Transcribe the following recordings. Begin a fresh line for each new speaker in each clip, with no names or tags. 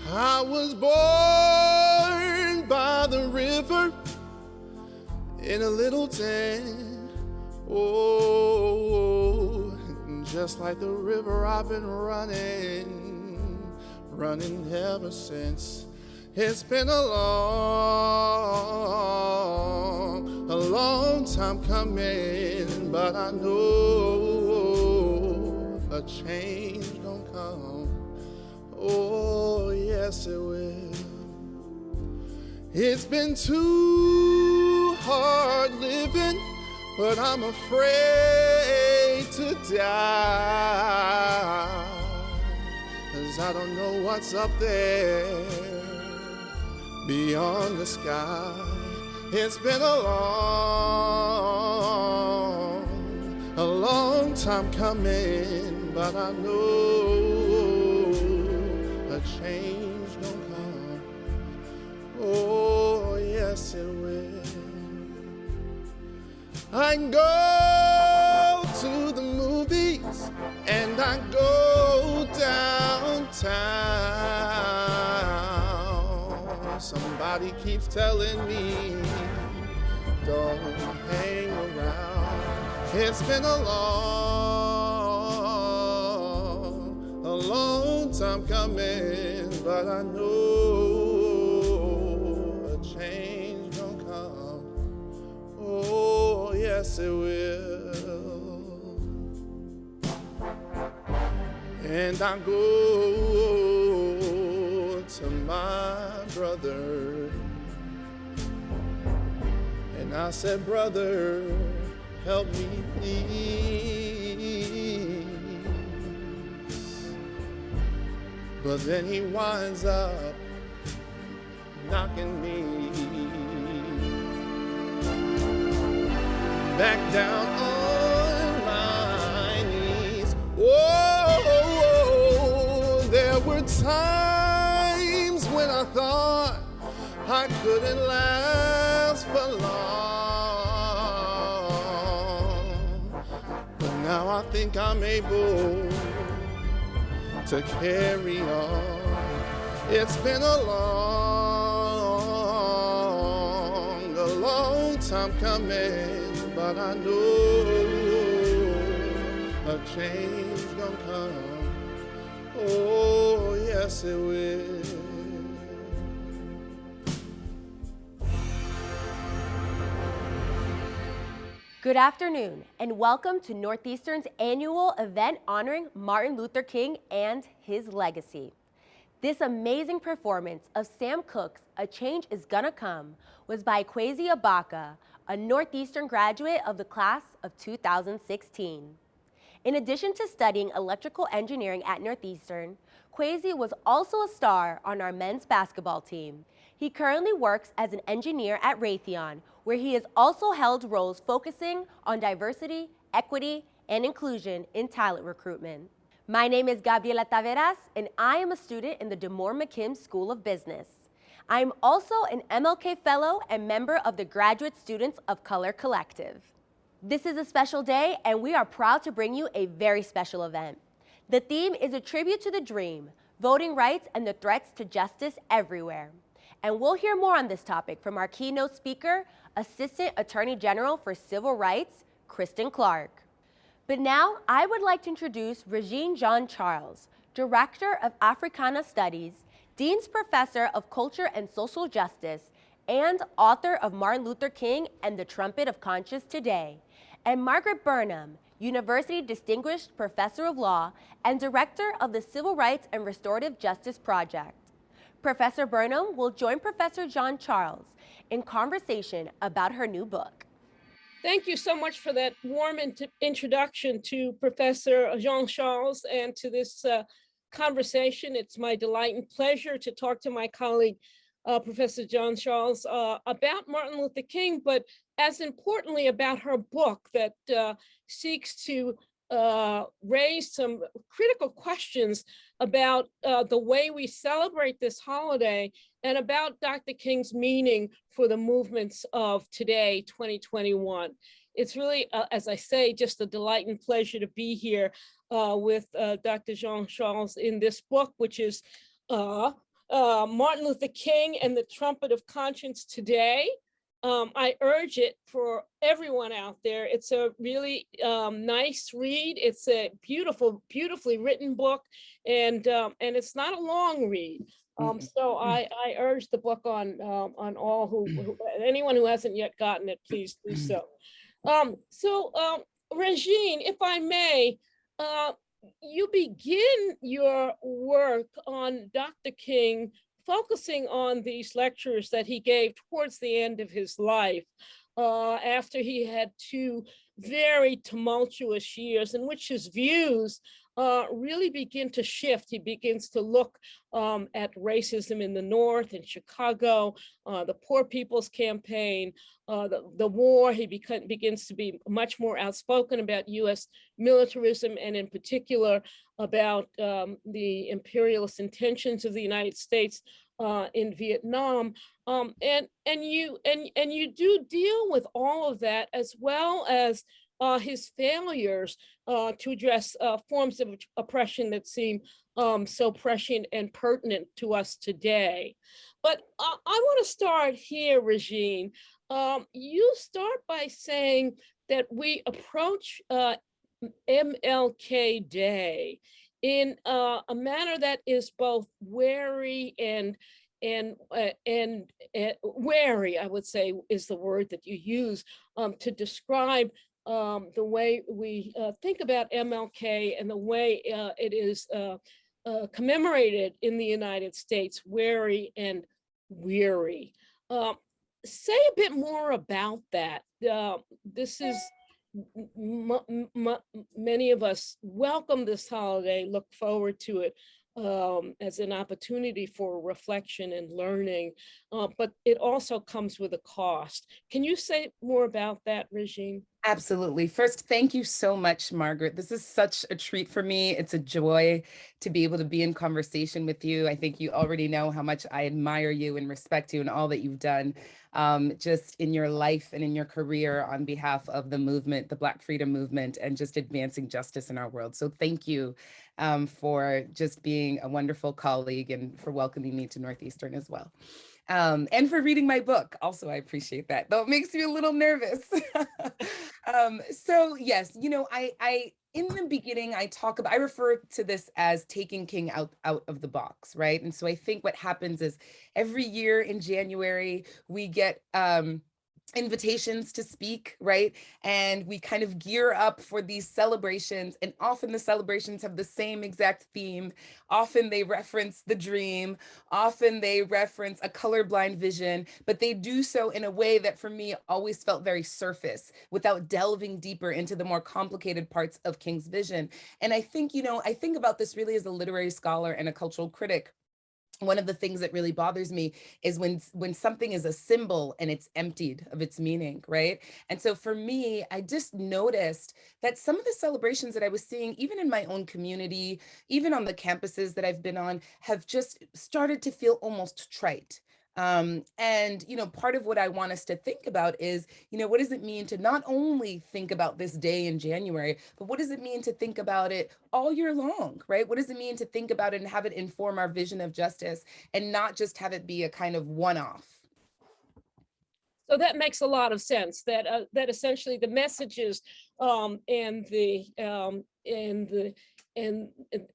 I was born by the river in a little tent. Oh, just like the river I've been running ever since. It's been a long time coming, but I know a change gonna come. Oh, yes it will. It's been too hard living, but I'm afraid to die, 'cause I don't know what's up there beyond the sky. It's been a long time coming, but I know a change gonna come. Oh, yes it will. I go to the movies and I go downtown. Somebody keeps telling me, don't hang around. It's been a long time coming, but I know a change gonna come. Oh, yes it will. And I go to my brother, and I said, brother, help me please. But then he winds up knocking me back down on my knees. Whoa, there were times when I thought I couldn't last for long, but now I think I'm able to carry on. It's been a long time coming, but I know a change gonna come. Oh, yes it will.
Good afternoon, and welcome to Northeastern's annual event honoring Martin Luther King and his legacy. This amazing performance of Sam Cooke's A Change Is Gonna Come was by Kwesi Abaka, a Northeastern graduate of the class of 2016. In addition to studying electrical engineering at Northeastern, Kwesi was also a star on our men's basketball team. He currently works as an engineer at Raytheon, where he has also held roles focusing on diversity, equity, and inclusion in talent recruitment. My name is Gabriela Taveras, and I am a student in the DeMoore McKim School of Business. I am also an MLK Fellow and member of the Graduate Students of Color Collective. This is a special day, and we are proud to bring you a very special event. The theme is a tribute to the dream, voting rights and the threats to justice everywhere. And we'll hear more on this topic from our keynote speaker, Assistant Attorney General for Civil Rights, Kristen Clark. But now, I would like to introduce Regine Jean Charles, Director of Africana Studies, Dean's Professor of Culture and Social Justice, and author of Martin Luther King and the Trumpet of Conscience Today, and Margaret Burnham, University Distinguished Professor of Law and Director of the Civil Rights and Restorative Justice Project. Professor Burnham will join Professor Jean Charles in conversation about her new book.
Thank you so much for that warm introduction to Professor Jean Charles and to this conversation. It's my delight and pleasure to talk to my colleague, Professor Jean Charles, about Martin Luther King, but as importantly about her book that seeks to raise some critical questions about the way we celebrate this holiday and about Dr. King's meaning for the movements of today, 2021. It's really, as I say, just a delight and pleasure to be here with Dr. Jean Charles in this book, which is Martin Luther King and the Trumpet of Conscience today. I urge it for everyone out there. It's a really nice read. It's a beautifully written book, and it's not a long read. So I urge the book on all who anyone who hasn't yet gotten it, please do so. Regine, if I may, you begin your work on Dr. King focusing on these lectures that he gave towards the end of his life, after he had two very tumultuous years in which his views really begin to shift. He begins to look at racism in the North, in Chicago, the Poor People's Campaign, the war. He begins to be much more outspoken about US militarism, and in particular about the imperialist intentions of the United States in Vietnam. And you do deal with all of that, as well as his failures to address forms of oppression that seem so prescient and pertinent to us today. But I want to start here, Regine. You start by saying that we approach MLK Day in a manner that is both wary and wary, I would say, is the word that you use to describe the way we think about MLK and the way it is commemorated in the United States, wary and weary. Say a bit more about that. This is, many of us welcome this holiday, look forward to it as an opportunity for reflection and learning, but it also comes with a cost. Can you say more about that, Regine?
Absolutely. First, thank you so much, Margaret. This is such a treat for me. It's a joy to be able to be in conversation with you. I think you already know how much I admire you and respect you and all that you've done just in your life and in your career on behalf of the movement, the Black Freedom Movement, and just advancing justice in our world. So thank you for just being a wonderful colleague and for welcoming me to Northeastern as well. And for reading my book. Also, I appreciate that, though it makes me a little nervous. So yes, you know, I in the beginning, I refer to this as taking King out of the box, right? And so I think what happens is every year in January, we get invitations to speak, right? And we kind of gear up for these celebrations, and often the celebrations have the same exact theme. Often they reference the dream, often they reference a colorblind vision, but they do so in a way that for me always felt very surface without delving deeper into the more complicated parts of King's vision. And I think, you know, I think about this really as a literary scholar and a cultural critic. One of the things that really bothers me is when something is a symbol and it's emptied of its meaning, right? And so for me, I just noticed that some of the celebrations that I was seeing, even in my own community, even on the campuses that I've been on, have just started to feel almost trite. And, you know, part of what I want us to think about is, you know, what does it mean to not only think about this day in January, but what does it mean to think about it all year long, right? What does it mean to think about it and have it inform our vision of justice and not just have it be a kind of one-off?
So that makes a lot of sense, that that essentially the messages and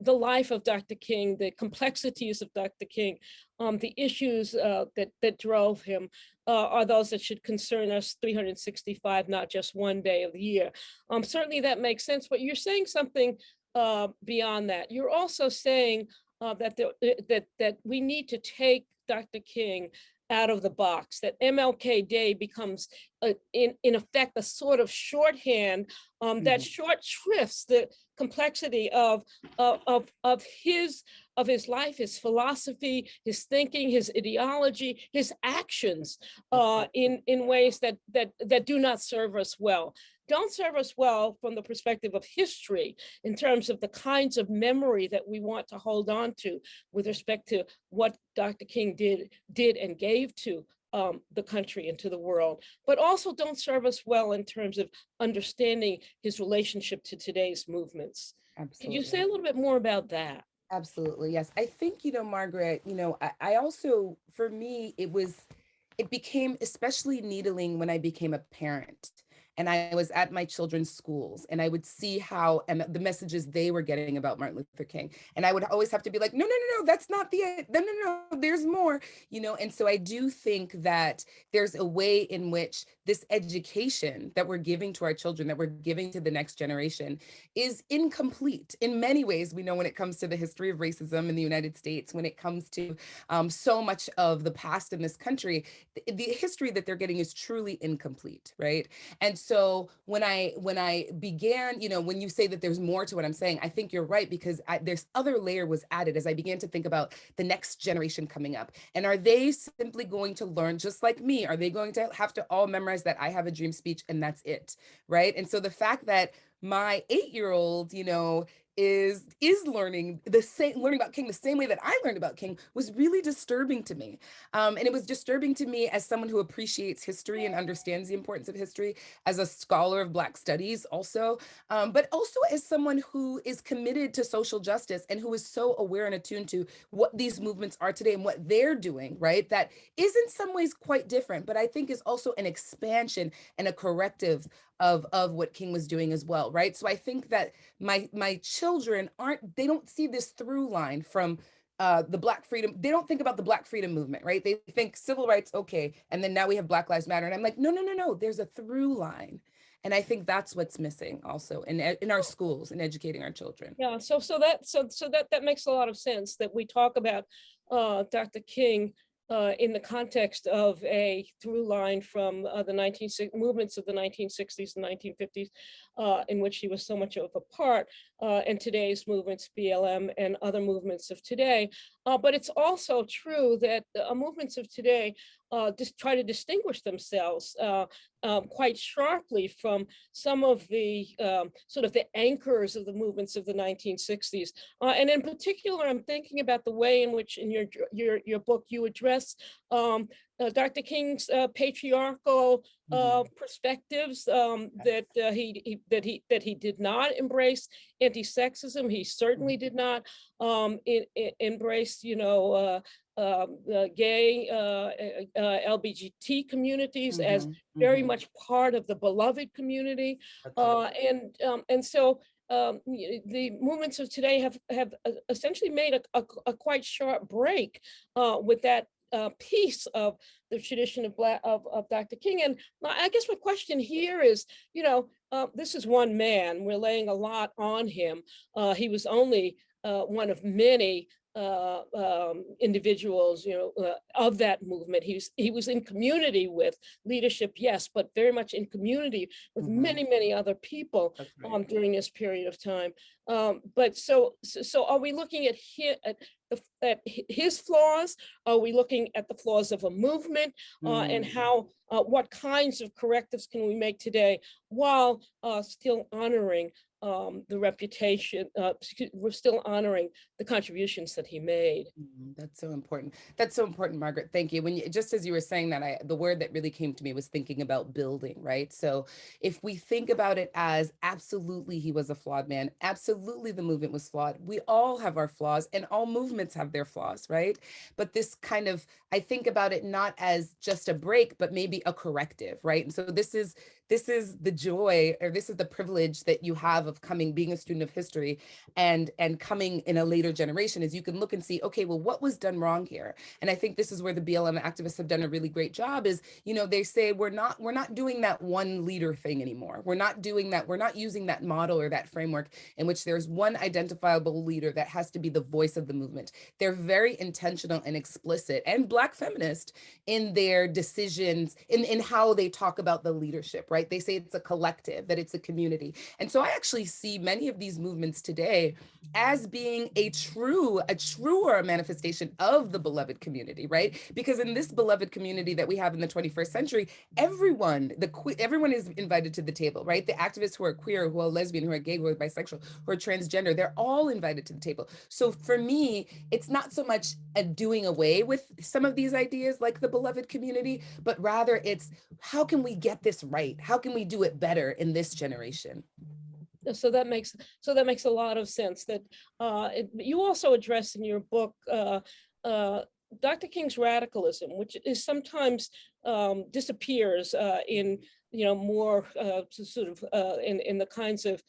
the life of Dr. King, the complexities of Dr. King, the issues that drove him are those that should concern us 365, not just one day of the year. Certainly that makes sense, but you're saying something beyond that. You're also saying that we need to take Dr. King out of the box, that MLK Day becomes, in effect, a sort of shorthand that short shrifts the complexity of his life, his philosophy, his thinking, his ideology, his actions in ways that do not serve us well. Don't serve us well from the perspective of history in terms of the kinds of memory that we want to hold on to with respect to what Dr. King did and gave to the country and to the world, but also don't serve us well in terms of understanding his relationship to today's movements. Absolutely. Can you say a little bit more about that?
Absolutely. Yes. I think, Margaret, I also, for me, it became especially needling when I became a parent and I was at my children's schools and I would see how and the messages they were getting about Martin Luther King. And I would always have to be like, no, no, no, no, that's not the, no, no, no, there's more, And so I do think that there's a way in which this education that we're giving to our children, that we're giving to the next generation, is incomplete in many ways. We know when it comes to the history of racism in the United States, when it comes to so much of the past in this country, the history that they're getting is truly incomplete, right? And so when I began, when you say that there's more to what I'm saying, I think you're right, because there's other layer was added as I began to think about the next generation coming up. And are they simply going to learn just like me? Are they going to have to all memorize that I have a dream speech and that's it, right? And so the fact that my 8-year-old, is learning about King the same way that I learned about King was really disturbing to me. And it was disturbing to me as someone who appreciates history and understands the importance of history, as a scholar of Black studies also, but also as someone who is committed to social justice and who is so aware and attuned to what these movements are today and what they're doing, right? That is in some ways quite different, but I think is also an expansion and a corrective of what King was doing as well, right? So I think that my children they don't see this through line from the Black freedom. They don't think about the Black freedom movement, right? They think civil rights, okay, and then now we have Black Lives Matter, and I'm like, no, no, no, no. There's a through line, and I think that's what's missing also in our schools and educating our children.
Yeah, so that makes a lot of sense that we talk about Dr. King in the context of a through line from the movements of the 1960s and 1950s, in which he was so much of a part, and today's movements, BLM and other movements of today. But it's also true that movements of today just try to distinguish themselves quite sharply from some of the sort of the anchors of the movements of the 1960s. And in particular, I'm thinking about the way in which in your book you address Dr. King's patriarchal perspectives, that he did not embrace anti-sexism. He certainly did not embrace, gay LGBT communities as very much part of the beloved community, and so the movements of today have essentially made a quite sharp break with that piece of the tradition of Dr. King. And I guess my question here is, this is one man. We're laying a lot on him. He was only one of many individuals, of that movement. He was in community with leadership, yes, but very much in community with many, many other people during this period of time. But so are we looking at his flaws? Are we looking at the flaws of a movement, and how what kinds of correctives can we make today while still honoring the reputation, we're still honoring the contributions that he made?
That's so important. That's so important, Margaret. Thank you. Just as you were saying that, the word that really came to me was thinking about building, right? So if we think about it as absolutely he was a flawed man, absolutely the movement was flawed. We all have our flaws and all movements have their flaws, right? But this kind of, I think about it not as just a break, but maybe a corrective, right? And so this is the joy, or this is the privilege that you have of being a student of history and coming in a later generation, is you can look and see, okay, well, what was done wrong here? And I think this is where the BLM activists have done a really great job, is, they say, we're not doing that one leader thing anymore. We're not doing that. We're not using that model or that framework in which there's one identifiable leader that has to be the voice of the movement. They're very intentional and explicit and Black feminist in their decisions, in how they talk about the leadership, right? They say it's a collective, that it's a community. And so I actually see many of these movements today as being a truer manifestation of the beloved community, right? Because in this beloved community that we have in the 21st century, everyone is invited to the table, right? The activists who are queer, who are lesbian, who are gay, who are bisexual, who are transgender, they're all invited to the table. So for me, it's not so much a doing away with some of these ideas like the beloved community, but rather it's how can we get this right? How can we do it better in this generation?
So that makes a lot of sense. That you also address in your book Dr. King's radicalism, which is sometimes disappears in more sort of in the kinds of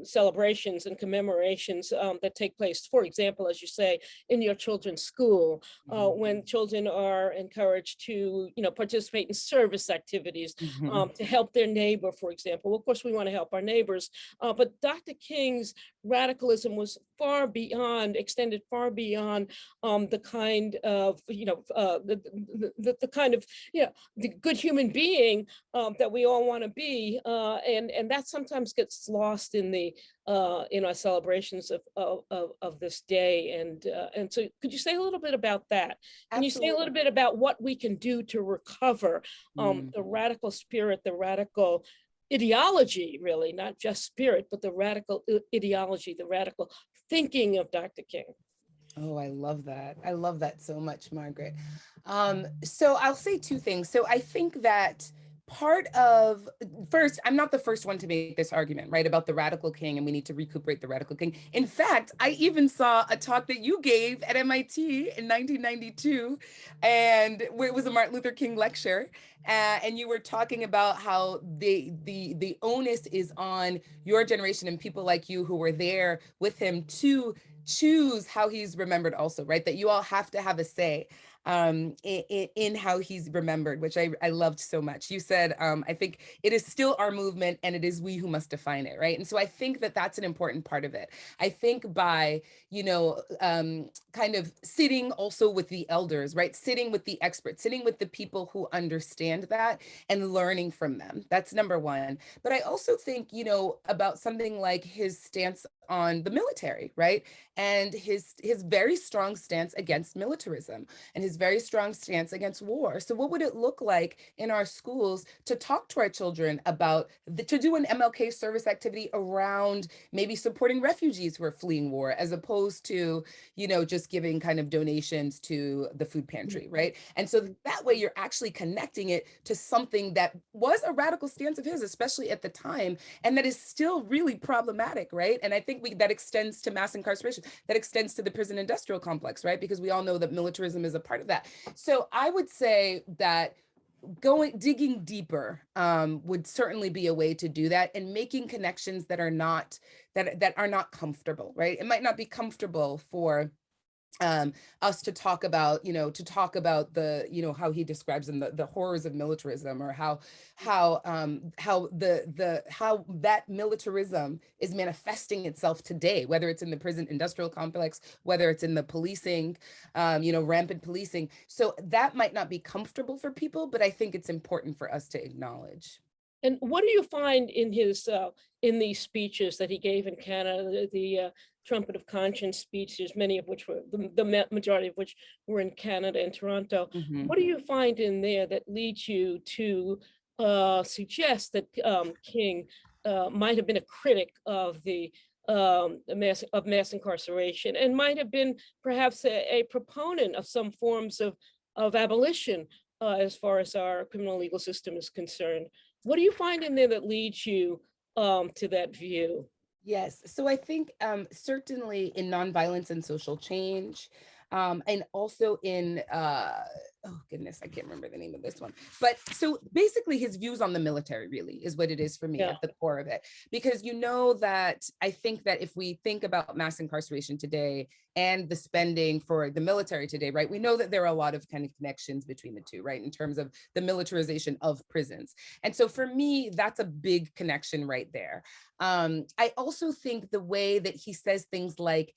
celebrations and commemorations that take place, for example, as you say, in your children's school, when children are encouraged to participate in service activities, to help their neighbor, for example. Well, of course, we want to help our neighbors, but Dr. King's radicalism was extended far beyond the kind of the kind of the good human being that we all want to be, and that sometimes gets lost in our celebrations of this day. And so, could you say a little bit about that? Can you say a little bit about what we can do to recover the radical spirit, the radical ideology, really, not just spirit, but the radical ideology, the radical thinking of Dr. King?
Oh, I love that. I love that so much, Margaret. So I'll say two things. So I think that first, I'm not the first one to make this argument, right, about the radical king, and we need to recuperate the radical king. In fact, I even saw a talk that you gave at MIT in 1992, and it was a Martin Luther King lecture, and you were talking about how the onus is on your generation and people like you who were there with him to choose how he's remembered also, right? That you all have to have a say in how he's remembered, which I loved so much. You said, I think it is still our movement and it is we who must define it, right? And so I think that that's an important part of it. I think by, kind of sitting also with the elders, right? Sitting with the experts, sitting with the people who understand that and learning from them. That's number one. But I also think, about something like his stance on the military, right? And his very strong stance against militarism and his very strong stance against war. So what would it look like in our schools to talk to our children about, to do an MLK service activity around maybe supporting refugees who are fleeing war, as opposed to, just giving kind of donations to the food pantry, right? And so that way you're actually connecting it to something that was a radical stance of his, especially at the time, and that is still really problematic, right? And I think that extends to mass incarceration, that extends to the prison industrial complex, right? Because we all know that militarism is a part of that. So I would say that digging deeper would certainly be a way to do that, and making connections that are not comfortable, right? It might not be comfortable for us to talk about, the, how he describes in the horrors of militarism, or how that militarism is manifesting itself today, whether it's in the prison industrial complex, whether it's in the policing, rampant policing. So that might not be comfortable for people, but I think it's important for us to acknowledge.
And what do you find in his in these speeches that he gave in Canada, the Trumpet of Conscience speeches, many of which were the majority of which were in Canada and Toronto? What do you find in there that leads you to suggest that King might have been a critic of the mass incarceration, and might have been perhaps a proponent of some forms of abolition as far as our criminal legal system is concerned? What do you find in there that leads you to that view?
Yes, so I think certainly in nonviolence and social change, and also in, oh goodness, I can't remember the name of this one. But so basically his views on the military really is what it is for me at the core of it. Because that I think that if we think about mass incarceration today and the spending for the military today, right, we know that there are a lot of kind of connections between the two, right, in terms of the militarization of prisons. And so for me, that's a big connection right there. I also think the way that he says things like,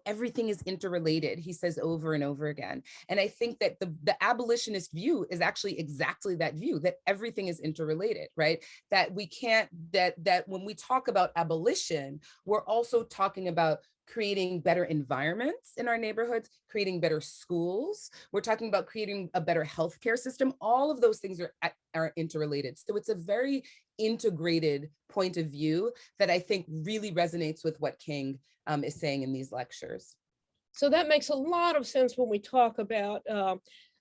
everything is interrelated, he says over and over again. And I think that the abolitionist view is actually exactly that view, that everything is interrelated, right? That we can't, that when we talk about abolition, we're also talking about creating better environments in our neighborhoods, creating better schools. We're talking about creating a better healthcare system. All of those things are interrelated. So it's a very integrated point of view that I think really resonates with what King is saying in these lectures.
So that makes a lot of sense when we talk about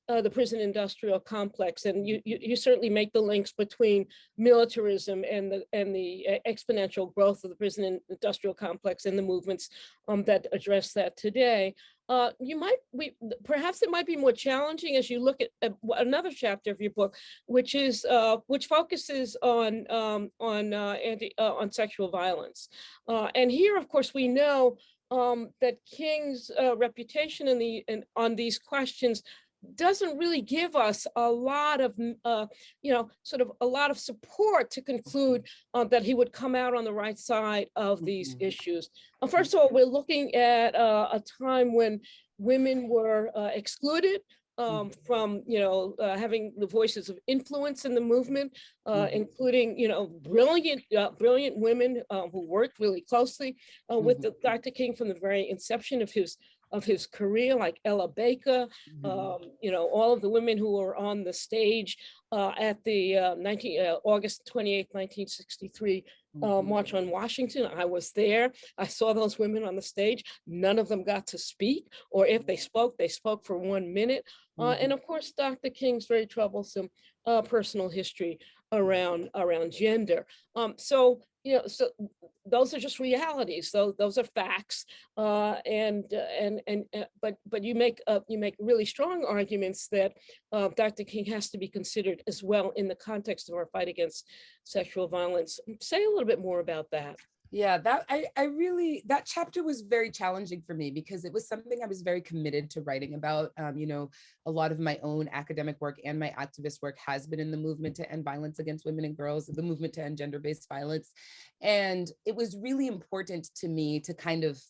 the prison industrial complex, and you certainly make the links between militarism and the exponential growth of the prison industrial complex and the movements that address that today. Perhaps it might be more challenging as you look at another chapter of your book, which focuses on sexual violence, and here, of course, we know that King's reputation on these questions doesn't really give us a lot of, sort of a lot of support to conclude that he would come out on the right side of these issues. First of all, we're looking at a time when women were excluded from, having the voices of influence in the movement, including, brilliant women who worked really closely with Dr. King from the very inception of his career, like Ella Baker, all of the women who were on the stage at the August 28th, 1963 March on Washington. I was there. I saw those women on the stage. None of them got to speak, or if they spoke for 1 minute. And of course, Dr. King's very troublesome personal history around gender. So those are just realities. So those are facts, but you make really strong arguments that Dr. King has to be considered as well in the context of our fight against sexual violence. Say a little bit more about that.
Yeah, that chapter was very challenging for me because it was something I was very committed to writing about. A lot of my own academic work and my activist work has been in the movement to end violence against women and girls, the movement to end gender-based violence. And it was really important to me to kind of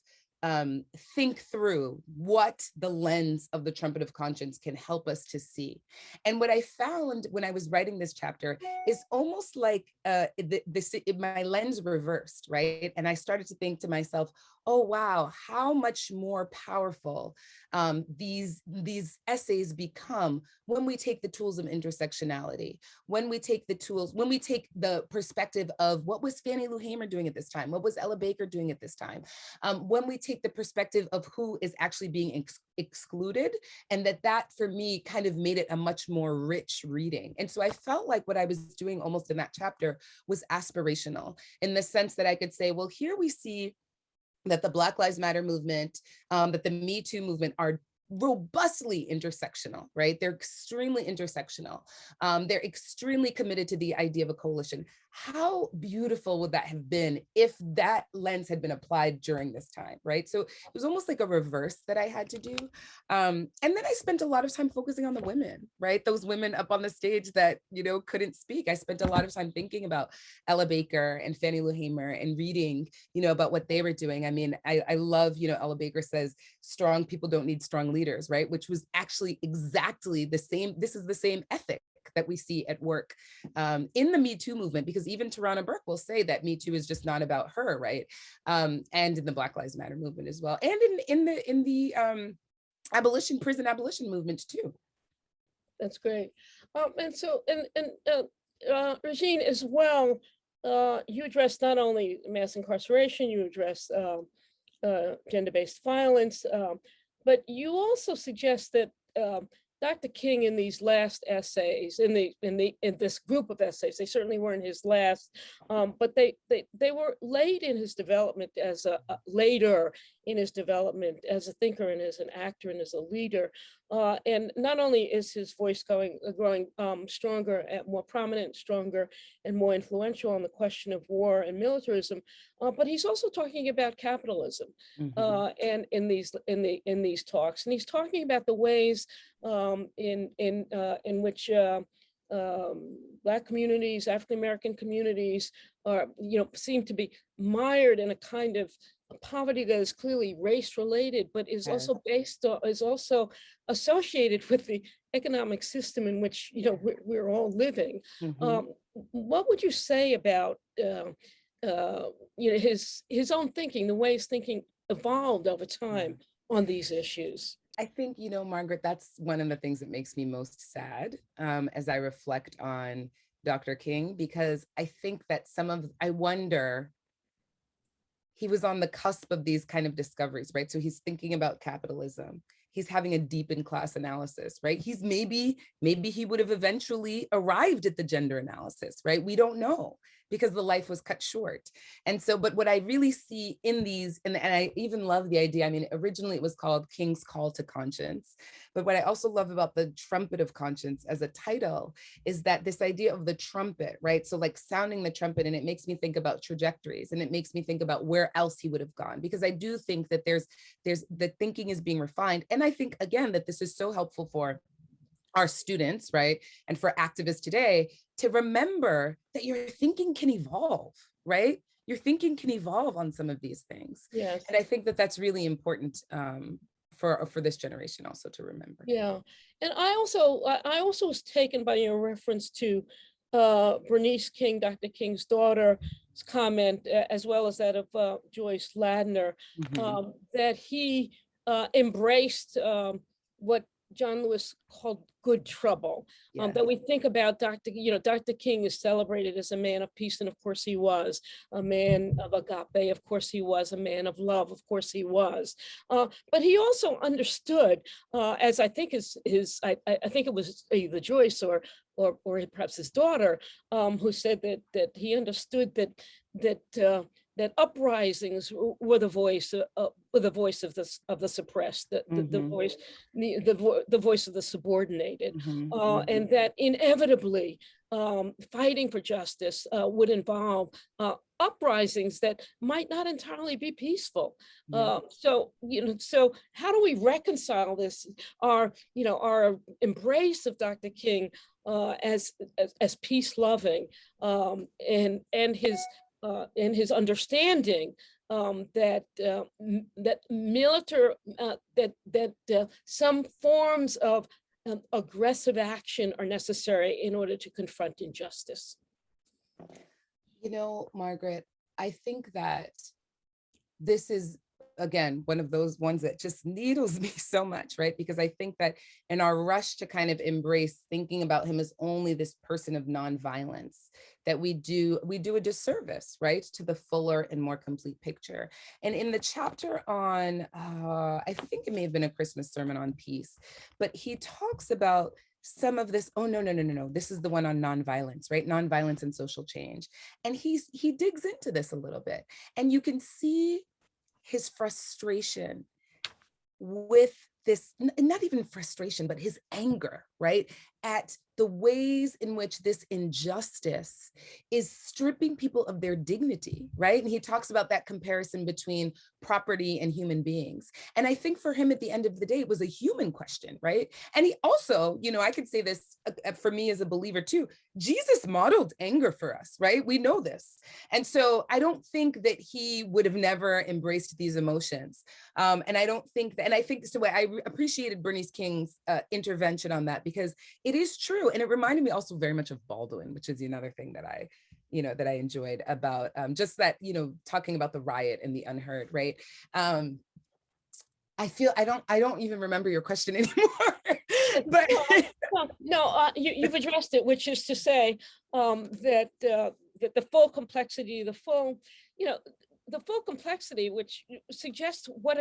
think through what the lens of the Trumpet of Conscience can help us to see. And what I found when I was writing this chapter is almost like my lens reversed, right? And I started to think to myself, oh, wow, how much more powerful these essays become when we take the tools of intersectionality, when we take the perspective of what was Fannie Lou Hamer doing at this time? What was Ella Baker doing at this time? When we take the perspective of who is actually being excluded, and that for me kind of made it a much more rich reading. And so I felt like what I was doing almost in that chapter was aspirational, in the sense that I could say, well, here we see that the Black Lives Matter movement, that the Me Too movement are robustly intersectional, right? They're extremely intersectional. They're extremely committed to the idea of a coalition. How beautiful would that have been if that lens had been applied during this time, right? So it was almost like a reverse that I had to do. And then I spent a lot of time focusing on the women, right? Those women up on the stage that, couldn't speak. I spent a lot of time thinking about Ella Baker and Fannie Lou Hamer and reading, about what they were doing. I mean, I love, Ella Baker says, strong people don't need strong leaders, right? Which was actually exactly the same. This is the same ethic that we see at work in the Me Too movement, because even Tarana Burke will say that Me Too is just not about her, right? And in the Black Lives Matter movement as well, and in the prison abolition movement too.
That's great. And so, Regine, as well, you address not only mass incarceration, you address gender-based violence, but you also suggest that Dr. King, in these last essays, in this group of essays, they certainly weren't his last, but they were late in his development later in his development as a thinker and as an actor and as a leader. And not only is his voice growing stronger and more prominent, stronger and more influential on the question of war and militarism, but he's also talking about capitalism and in these talks, and he's talking about the ways in which Black communities, African American communities are, seem to be mired in a kind of poverty that is clearly race related, but is also associated with the economic system in which we're all living. What would you say about his own thinking, the way his thinking evolved over time on these issues?
I think, Margaret, that's one of the things that makes me most sad as I reflect on Dr. King, because I think that I wonder, he was on the cusp of these kind of discoveries, right? So he's thinking about capitalism. he's having a deepened class analysis, right? He's maybe he would have eventually arrived at the gender analysis, right? We don't know, because the life was cut short. And so, but what I really see in these, and I even love the idea, I mean, originally it was called King's Call to Conscience, but what I also love about the Trumpet of Conscience as a title is that this idea of the trumpet, right? So like sounding the trumpet, and it makes me think about trajectories, and it makes me think about where else he would have gone, because I do think that there's the thinking is being refined. And I think, again, that this is so helpful for our students, right? And for activists today to remember that your thinking can evolve, right? Your thinking can evolve on some of these things.
Yes.
And I think that that's really important for this generation also to remember.
Yeah. And I also was taken by your reference to Bernice King, Dr. King's daughter's comment, as well as that of Joyce Ladner, that he embraced what John Lewis called good trouble. That we think about Dr. King is celebrated as a man of peace, and of course he was. A man of agape, of course he was. A man of love, of course he was. But he also understood, as I think I think it was either Joyce or perhaps his daughter, who said that he understood that uprisings were the voice of the suppressed, the voice of the subordinated, and that inevitably fighting for justice would involve uprisings that might not entirely be peaceful. So how do we reconcile this? Our embrace of Dr. King as peace loving, and his understanding that some forms of aggressive action are necessary in order to confront injustice.
Margaret, I think that this is, again, one of those ones that just needles me so much, right? Because I think that in our rush to kind of embrace thinking about him as only this person of nonviolence, that we do a disservice, right, to the fuller and more complete picture. And in the chapter on, I think it may have been a Christmas sermon on peace, but he talks about some of this. Oh, no. This is the one on nonviolence, right? Nonviolence and social change. And he digs into this a little bit. And you can see his frustration with this, not even frustration, but his anger, right? At the ways in which this injustice is stripping people of their dignity, right? And he talks about that comparison between property and human beings. And I think for him, at the end of the day, it was a human question, right? And he also, I could say this for me as a believer too, Jesus modeled anger for us, right? We know this. And so I don't think that he would have never embraced these emotions. And I think so I appreciated Bernice King's intervention on that, because it is true. And it reminded me also very much of Baldwin, which is another thing that I enjoyed about just that, talking about the riot and the unheard, right? I feel I don't even remember your question anymore. But
you've addressed it, which is to say that the full complexity, the full complexity, which suggests what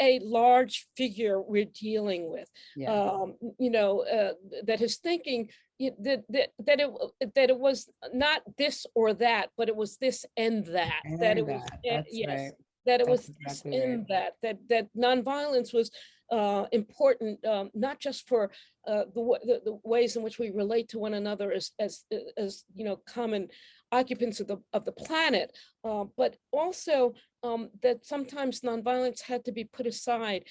a large figure we're dealing with. That his thinking, that it was not this or that, but it was this and that. That it was yes. That it was exactly in that nonviolence was important, not just for the ways in which we relate to one another as common occupants of the planet, but also that sometimes nonviolence had to be put aside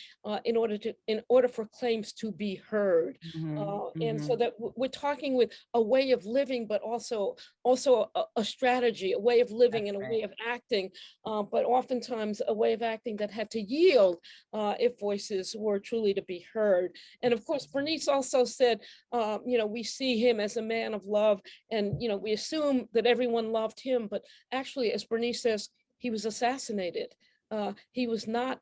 in order for claims to be heard, and so that we're talking with a way of living, but also a strategy, a way of living, and a way of acting, but oftentimes a way of acting that had to yield if voices were truly to be heard. And of course, Bernice also said, we see him as a man of love, and we assume that everyone loved him, but actually, as Bernice says, he was assassinated. he was not,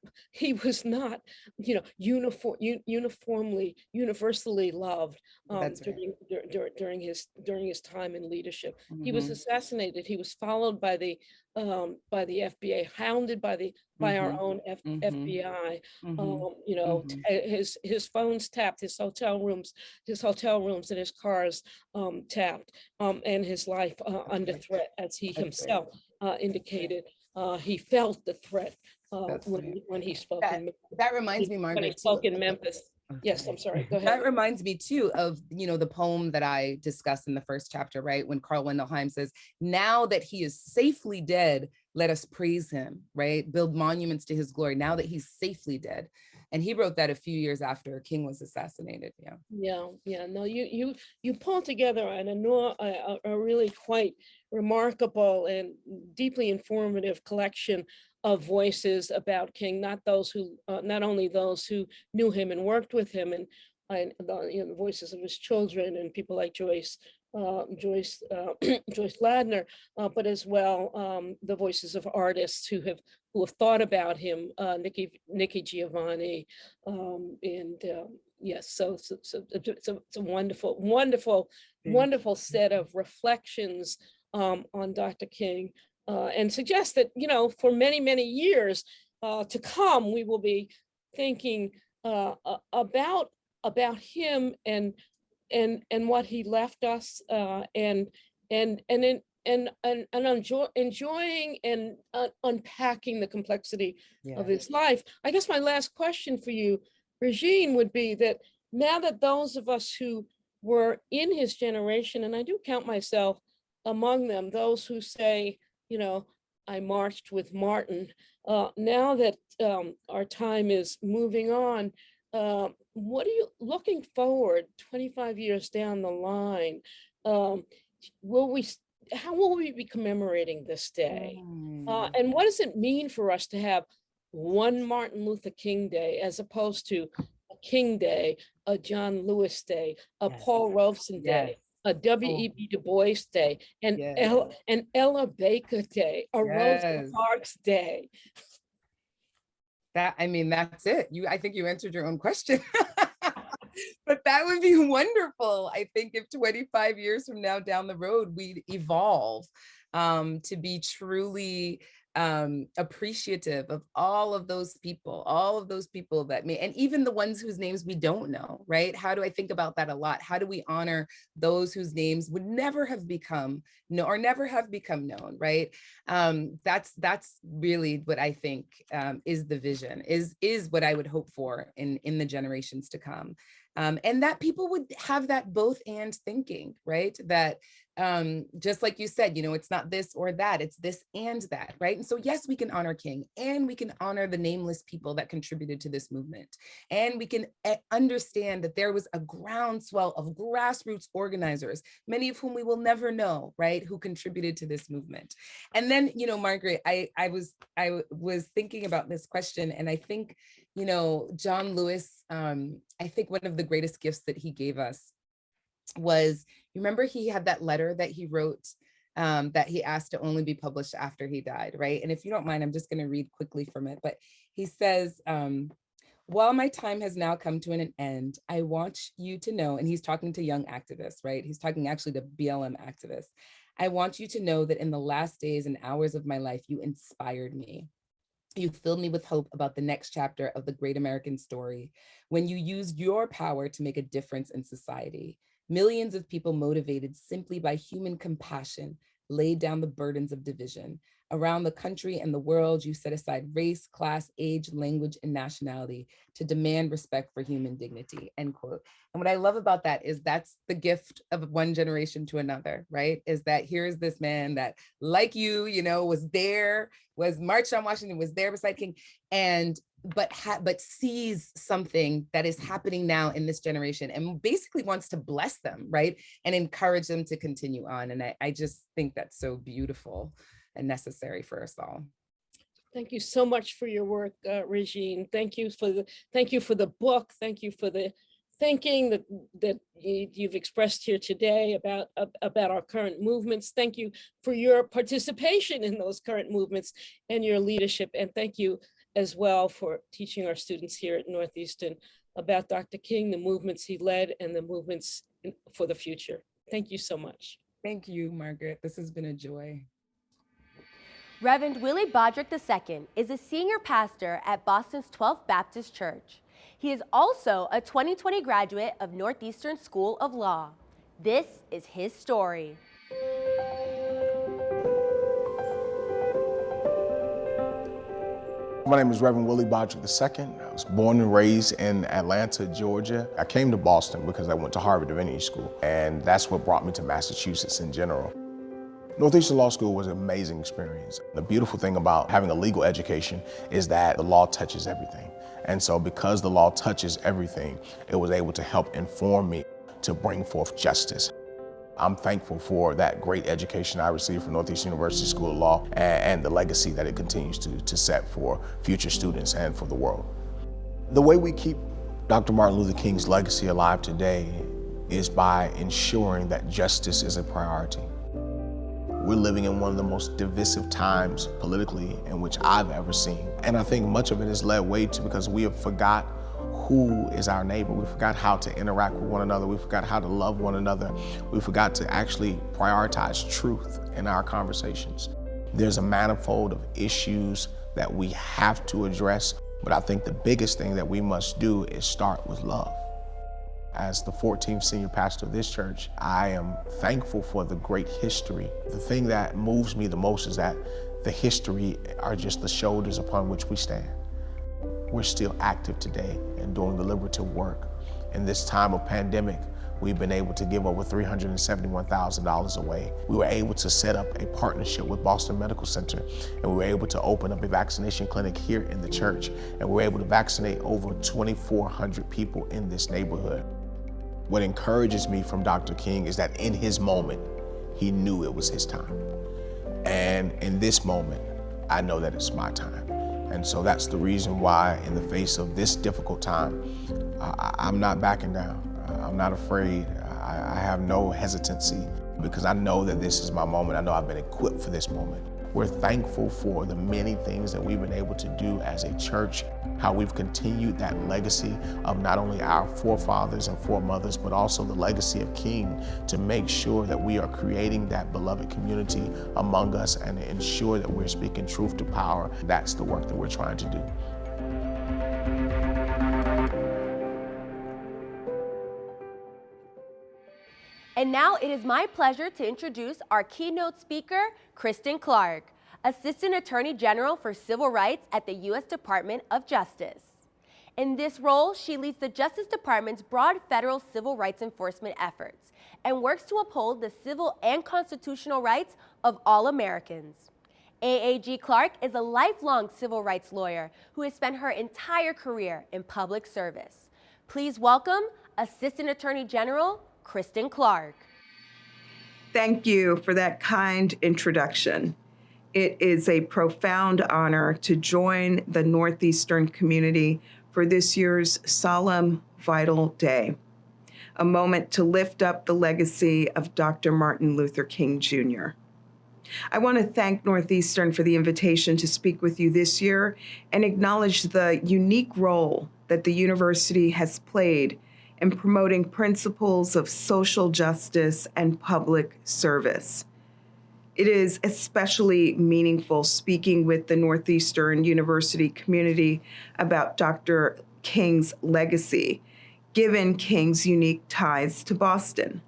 universally loved
That's right.
during his time in leadership. He was
Mhm,
assassinated. He was followed by the FBI, hounded by our
mhm,
own
mhm,
FBI.
mhm, mhm.
His phones tapped, his hotel rooms and his cars tapped, and his life under
Right.
threat, as he
That's right.
himself
That's right.
indicated. He felt the threat
That's right.
when he spoke
That that reminds me, Margaret, too, of the
Memphis.
oh,
Yes,
sorry.
I'm sorry. Go ahead.
That reminds me too of, the poem that I discussed in the first chapter, right? When Carl Wendelheim says, now that he is safely dead, let us praise him, right? Build monuments to his glory now that he's safely dead. And he wrote that a few years after King was assassinated. Yeah.
Yeah. No, you pull together a really quite remarkable and deeply informative collection of voices about King, not only those who knew him and worked with him, and the voices of his children and people like Joyce Joyce Ladner, but as well the voices of artists who have thought about him, Nikki Giovanni, and yes, so it's a wonderful set of reflections on Dr. King, and suggests that, for many years to come, we will be thinking about him and what he left us, enjoying and unpacking the complexity of
Yeah.
his life. I guess my last question for you, Regine, would be that now that those of us who were in his generation, and I do count myself among them, those who say, I marched with Martin, now that our time is moving on, what are you looking forward 25 years down the line? Um, how will we be commemorating this day?
Mm.
And what does it mean for us to have one Martin Luther King Day as opposed to a King Day, a John Lewis Day, a
Yes.
Paul Robeson
Yes.
Day, a W.E.B. Du Bois Day, and
Yes.
Ella Baker Day, a Rosa
Yes.
Parks Day?
That's it. I think you answered your own question. But that would be wonderful. I think if 25 years from now down the road, we'd evolve to be truly appreciative of all of those people that may, and even the ones whose names we don't know, right? How do I think about that a lot? How do we honor those whose names would never have become known or never have become known, right? That's really what I think is the vision, is what I would hope for in the generations to come. And that people would have that both and thinking, right? That just like you said, it's not this or that, it's this and that, right? And so yes, we can honor King, and we can honor the nameless people that contributed to this movement. And we can understand that there was a groundswell of grassroots organizers, many of whom we will never know, right, who contributed to this movement. And then, Margaret, I was thinking about this question, and I think, John Lewis, I think one of the greatest gifts that he gave us was, you remember he had that letter that he wrote that he asked to only be published after he died, right? And if you don't mind, I'm just going to read quickly from it. But he says, while my time has now come to an end, I want you to know, and he's talking to young activists, right? He's talking actually to BLM activists. I want you to know that in the last days and hours of my life, you inspired me. You filled me with hope about the next chapter of the great American story when you used your power to make a difference in society. Millions of people motivated simply by human compassion laid down the burdens of division. Around the country and the world, you set aside race, class, age, language, and nationality to demand respect for human dignity, end quote. And what I love about that is that's the gift of one generation to another, right? Is that here's this man that, like you, was there, was marched on Washington, was there beside King, but sees something that is happening now in this generation and basically wants to bless them, right? And encourage them to continue on. And I just think that's so beautiful and necessary for us all.
Thank you so much for your work, Regine. Thank you for the book. Thank you for the thinking that you've expressed here today about our current movements. Thank you for your participation in those current movements and your leadership. And thank you as well for teaching our students here at Northeastern about Dr. King, the movements he led, and the movements for the future. Thank you so much.
Thank you, Margaret. This has been a joy.
Reverend Willie Bodger II is a senior pastor at Boston's 12th Baptist Church. He is also a 2020 graduate of Northeastern School of Law. This is his story.
My name is Reverend Willie Bodger II. I was born and raised in Atlanta, Georgia. I came to Boston because I went to Harvard Divinity School, and that's what brought me to Massachusetts in general. Northeastern Law School was an amazing experience. The beautiful thing about having a legal education is that the law touches everything. And so because the law touches everything, it was able to help inform me to bring forth justice. I'm thankful for that great education I received from Northeastern University School of Law and the legacy that it continues to set for future students and for the world. The way we keep Dr. Martin Luther King's legacy alive today is by ensuring that justice is a priority. We're living in one of the most divisive times politically in which I've ever seen. And I think much of it has led way to because we have forgot who is our neighbor. We forgot how to interact with one another. We forgot how to love one another. We forgot to actually prioritize truth in our conversations. There's a manifold of issues that we have to address, but I think the biggest thing that we must do is start with love. As the 14th senior pastor of this church, I am thankful for the great history. The thing that moves me the most is that the history are just the shoulders upon which we stand. We're still active today and doing deliberative work. In this time of pandemic, we've been able to give over $371,000 away. We were able to set up a partnership with Boston Medical Center, and we were able to open up a vaccination clinic here in the church, and we were able to vaccinate over 2,400 people in this neighborhood. What encourages me from Dr. King is that in his moment, he knew it was his time. And in this moment, I know that it's my time. And so that's the reason why in the face of this difficult time, I'm not backing down. I'm not afraid. I have no hesitancy because I know that this is my moment. I know I've been equipped for this moment. We're thankful for the many things that we've been able to do as a church, how we've continued that legacy of not only our forefathers and foremothers, but also the legacy of King to make sure that we are creating that beloved community among us and ensure that we're speaking truth to power. That's the work that we're trying to do.
And now it is my pleasure to introduce our keynote speaker, Kristen Clark, Assistant Attorney General for Civil Rights at the U.S. Department of Justice. In this role, she leads the Justice Department's broad federal civil rights enforcement efforts and works to uphold the civil and constitutional rights of all Americans. AAG Clark is a lifelong civil rights lawyer who has spent her entire career in public service. Please welcome Assistant Attorney General Kristen Clark.
Thank you for that kind introduction. It is a profound honor to join the Northeastern community for this year's solemn, vital day, a moment to lift up the legacy of Dr. Martin Luther King Jr. I want to thank Northeastern for the invitation to speak with you this year and acknowledge the unique role that the university has played in promoting principles of social justice and public service. It is especially meaningful speaking with the Northeastern University community about Dr. King's legacy, given King's unique ties to Boston.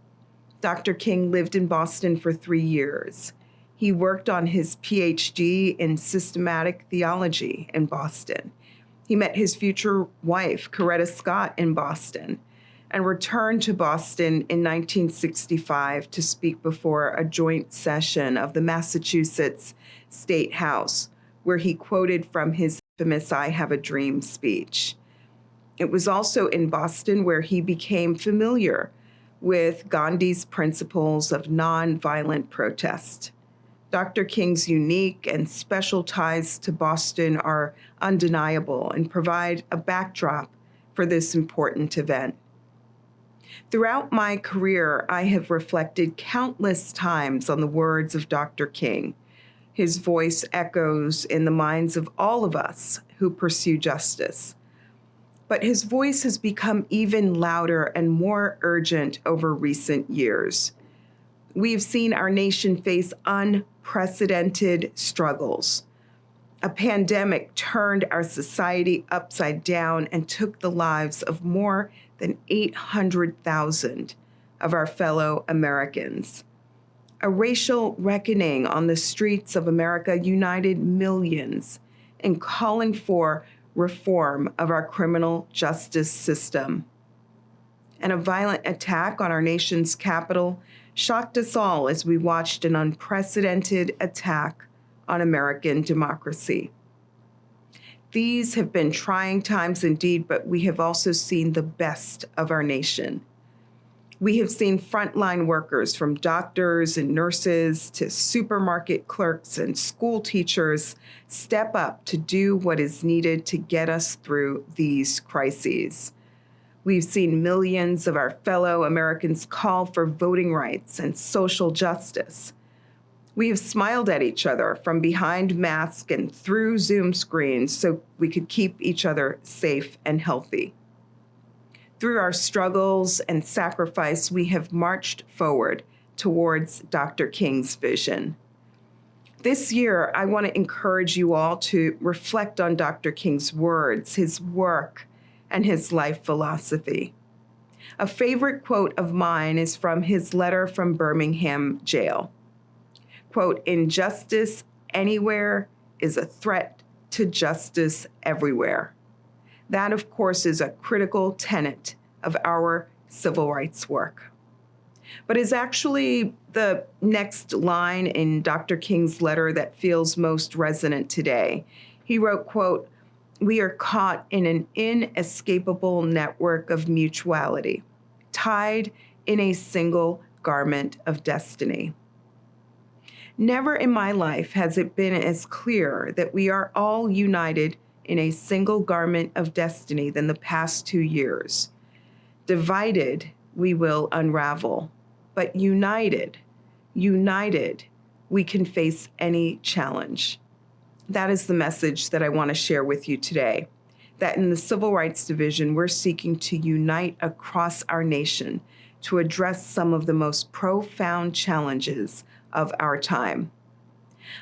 Dr. King lived in Boston for 3 years. He worked on his PhD in systematic theology in Boston. He met his future wife, Coretta Scott, in Boston, and returned to Boston in 1965 to speak before a joint session of the Massachusetts State House, where he quoted from his infamous "I Have a Dream" speech. It was also in Boston where he became familiar with Gandhi's principles of nonviolent protest. Dr. King's unique and special ties to Boston are undeniable and provide a backdrop for this important event. Throughout my career, I have reflected countless times on the words of Dr. King. His voice echoes in the minds of all of us who pursue justice. But his voice has become even louder and more urgent over recent years. We've seen our nation face unprecedented struggles. A pandemic turned our society upside down and took the lives of more than 800,000 of our fellow Americans. A racial reckoning on the streets of America united millions in calling for reform of our criminal justice system. And a violent attack on our nation's capital shocked us all as we watched an unprecedented attack on American democracy. These have been trying times indeed, but we have also seen the best of our nation. We have seen frontline workers, from doctors and nurses to supermarket clerks and school teachers, step up to do what is needed to get us through these crises. We've seen millions of our fellow Americans call for voting rights and social justice. We have smiled at each other from behind masks and through Zoom screens so we could keep each other safe and healthy. Through our struggles and sacrifice, we have marched forward towards Dr. King's vision. This year, I want to encourage you all to reflect on Dr. King's words, his work, and his life philosophy. A favorite quote of mine is from his letter from Birmingham jail. Quote, "Injustice anywhere is a threat to justice everywhere." That, of course, is a critical tenet of our civil rights work. But it's actually the next line in Dr. King's letter that feels most resonant today. He wrote, quote, "We are caught in an inescapable network of mutuality, tied in a single garment of destiny." Never in my life has it been as clear that we are all united in a single garment of destiny than the past 2 years. Divided, we will unravel, but united, we can face any challenge. That is the message that I want to share with you today, that in the Civil Rights Division, we're seeking to unite across our nation to address some of the most profound challenges of our time.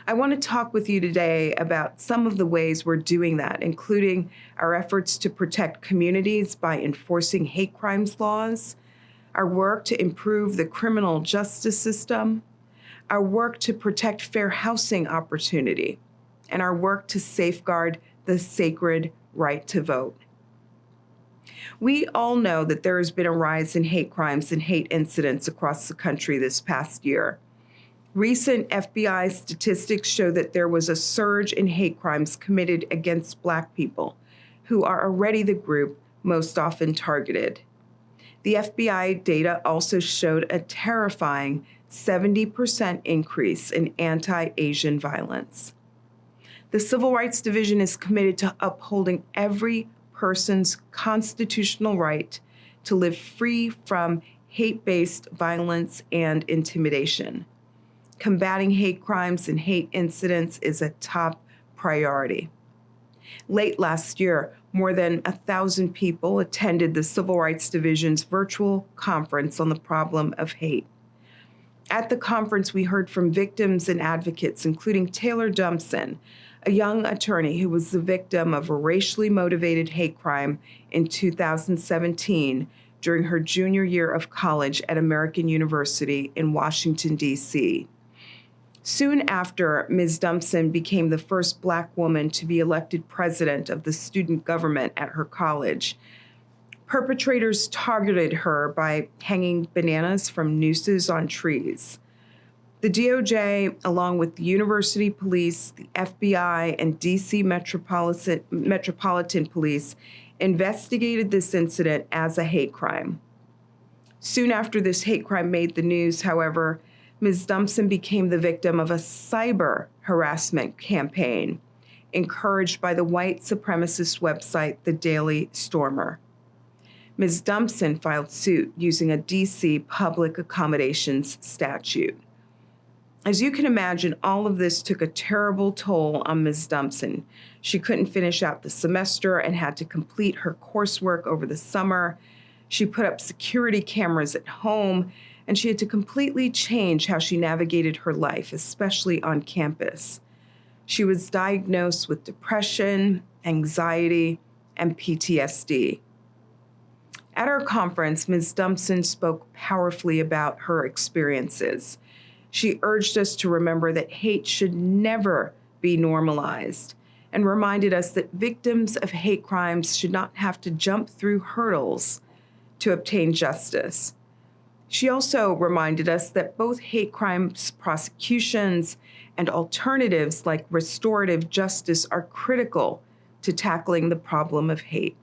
I want to talk with you today about some of the ways we're doing that, including our efforts to protect communities by enforcing hate crimes laws, our work to improve the criminal justice system, our work to protect fair housing opportunity, and our work to safeguard the sacred right to vote. We all know that there has been a rise in hate crimes and hate incidents across the country this past year. Recent FBI statistics show that there was a surge in hate crimes committed against Black people, who are already the group most often targeted. The FBI data also showed a terrifying 70% increase in anti-Asian violence. The Civil Rights Division is committed to upholding every person's constitutional right to live free from hate-based violence and intimidation. Combating hate crimes and hate incidents is a top priority. Late last year, more than 1,000 people attended the Civil Rights Division's virtual conference on the problem of hate. At the conference, we heard from victims and advocates, including Taylor Dumpson, a young attorney who was the victim of a racially motivated hate crime in 2017 during her junior year of college at American University in Washington, D.C. Soon after, Ms. Dumpson became the first Black woman to be elected president of the student government at her college. Perpetrators targeted her by hanging bananas from nooses on trees. The DOJ, along with the University Police, the FBI, and D.C. Metropolitan Police, investigated this incident as a hate crime. Soon after this hate crime made the news, however, Ms. Dumpson became the victim of a cyber harassment campaign encouraged by the white supremacist website, The Daily Stormer. Ms. Dumpson filed suit using a DC public accommodations statute. As you can imagine, all of this took a terrible toll on Ms. Dumpson. She couldn't finish out the semester and had to complete her coursework over the summer. She put up security cameras at home, and she had to completely change how she navigated her life, especially on campus. She was diagnosed with depression, anxiety, and PTSD. At our conference, Ms. Dumpson spoke powerfully about her experiences. She urged us to remember that hate should never be normalized and reminded us that victims of hate crimes should not have to jump through hurdles to obtain justice. She also reminded us that both hate crimes prosecutions and alternatives like restorative justice are critical to tackling the problem of hate.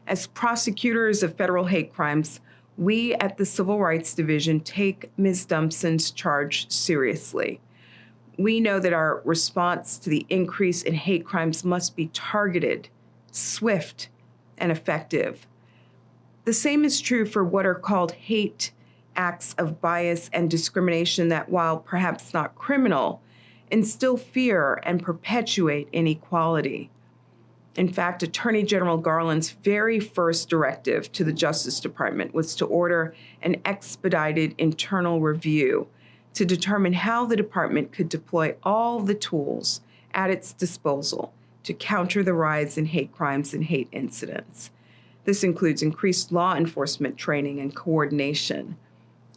As prosecutors of federal hate crimes, we at the Civil Rights Division take Ms. Dumpson's charge seriously. We know that our response to the increase in hate crimes must be targeted, swift, and effective. The same is true for what are called hate acts of bias and discrimination that, while perhaps not criminal, instill fear and perpetuate inequality. In fact, Attorney General Garland's very first directive to the Justice Department was to order an expedited internal review to determine how the department could deploy all the tools at its disposal to counter the rise in hate crimes and hate incidents. This includes increased law enforcement training and coordination,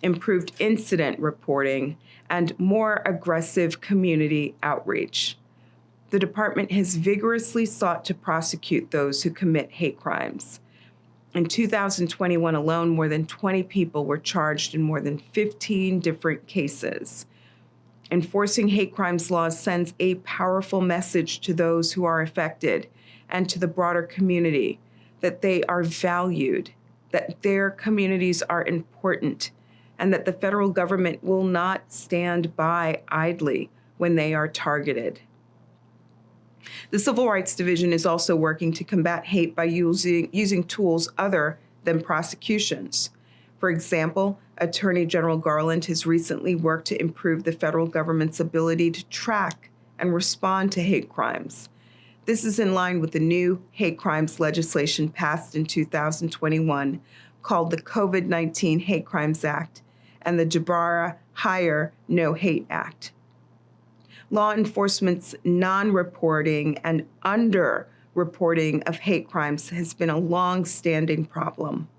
improved incident reporting, and more aggressive community outreach. The department has vigorously sought to prosecute those who commit hate crimes. In 2021 alone, more than 20 people were charged in more than 15 different cases. Enforcing hate crimes laws sends a powerful message to those who are affected and to the broader community that they are valued, that their communities are important, and that the federal government will not stand by idly when they are targeted. The Civil Rights Division is also working to combat hate by using tools other than prosecutions. For example, Attorney General Garland has recently worked to improve the federal government's ability to track and respond to hate crimes. This is in line with the new hate crimes legislation passed in 2021 called the COVID-19 Hate Crimes Act and the Jabara Hire No Hate Act. Law enforcement's non-reporting and under-reporting of hate crimes has been a long-standing problem.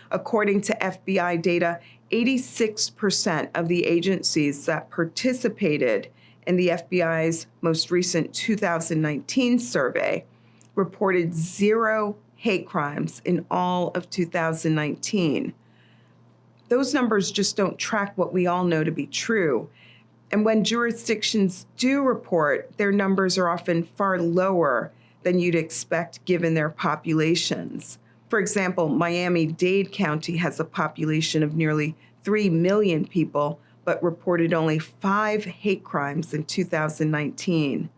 According to FBI data, 86% of the agencies that participated in the FBI's most recent 2019 survey reported 0 hate crimes in all of 2019. Those numbers just don't track what we all know to be true. And when jurisdictions do report, their numbers are often far lower than you'd expect given their populations. For example, Miami-Dade County has a population of nearly 3 million people, but reported only 5 hate crimes in 2019.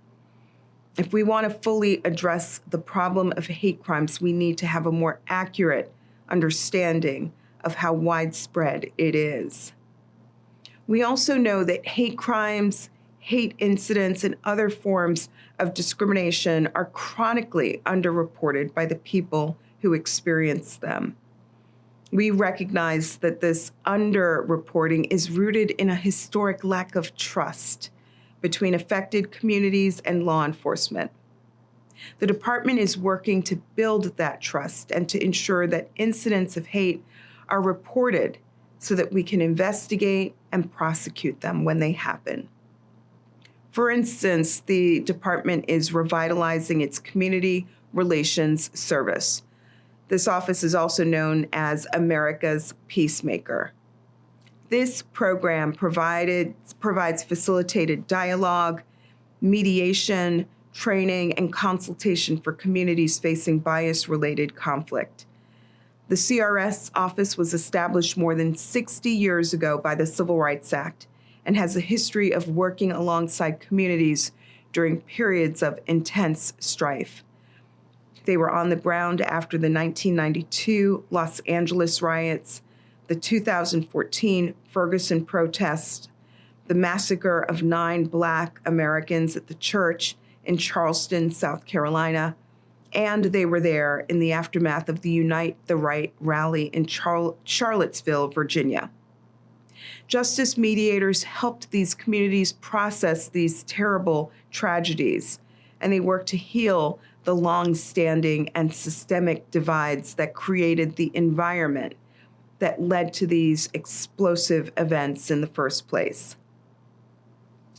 If we want to fully address the problem of hate crimes, we need to have a more accurate understanding of how widespread it is. We also know that hate crimes, hate incidents, and other forms of discrimination are chronically underreported by the people who experience them. We recognize that this underreporting is rooted in a historic lack of trust between affected communities and law enforcement. The department is working to build that trust and to ensure that incidents of hate are reported so that we can investigate and prosecute them when they happen. For instance, the department is revitalizing its community relations service. This office is also known as America's Peacemaker. This program provides facilitated dialogue, mediation, training, and consultation for communities facing bias-related conflict. The CRS office was established more than 60 years ago by the Civil Rights Act and has a history of working alongside communities during periods of intense strife. They were on the ground after the 1992 Los Angeles riots, the 2014 Ferguson protests, the massacre of 9 Black Americans at the church in Charleston, South Carolina, and they were there in the aftermath of the Unite the Right rally in Charlottesville, Virginia. Justice mediators helped these communities process these terrible tragedies, and they worked to heal the long-standing and systemic divides that created the environment that led to these explosive events in the first place.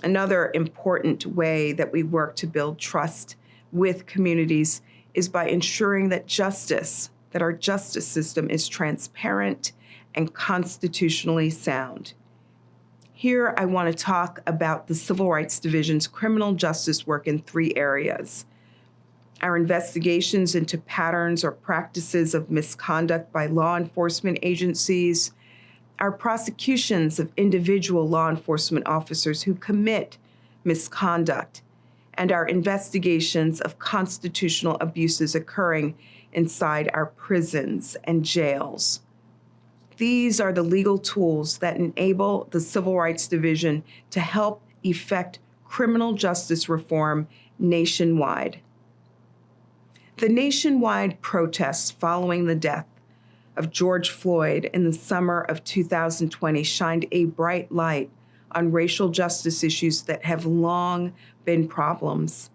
Another important way that we work to build trust with communities is by ensuring that our justice system is transparent and constitutionally sound. Here, I want to talk about the Civil Rights Division's criminal justice work in 3 areas: our investigations into patterns or practices of misconduct by law enforcement agencies, our prosecutions of individual law enforcement officers who commit misconduct, and our investigations of constitutional abuses occurring inside our prisons and jails. These are the legal tools that enable the Civil Rights Division to help effect criminal justice reform nationwide. The nationwide protests following the death of George Floyd in the summer of 2020 shined a bright light on racial justice issues that have long been problems.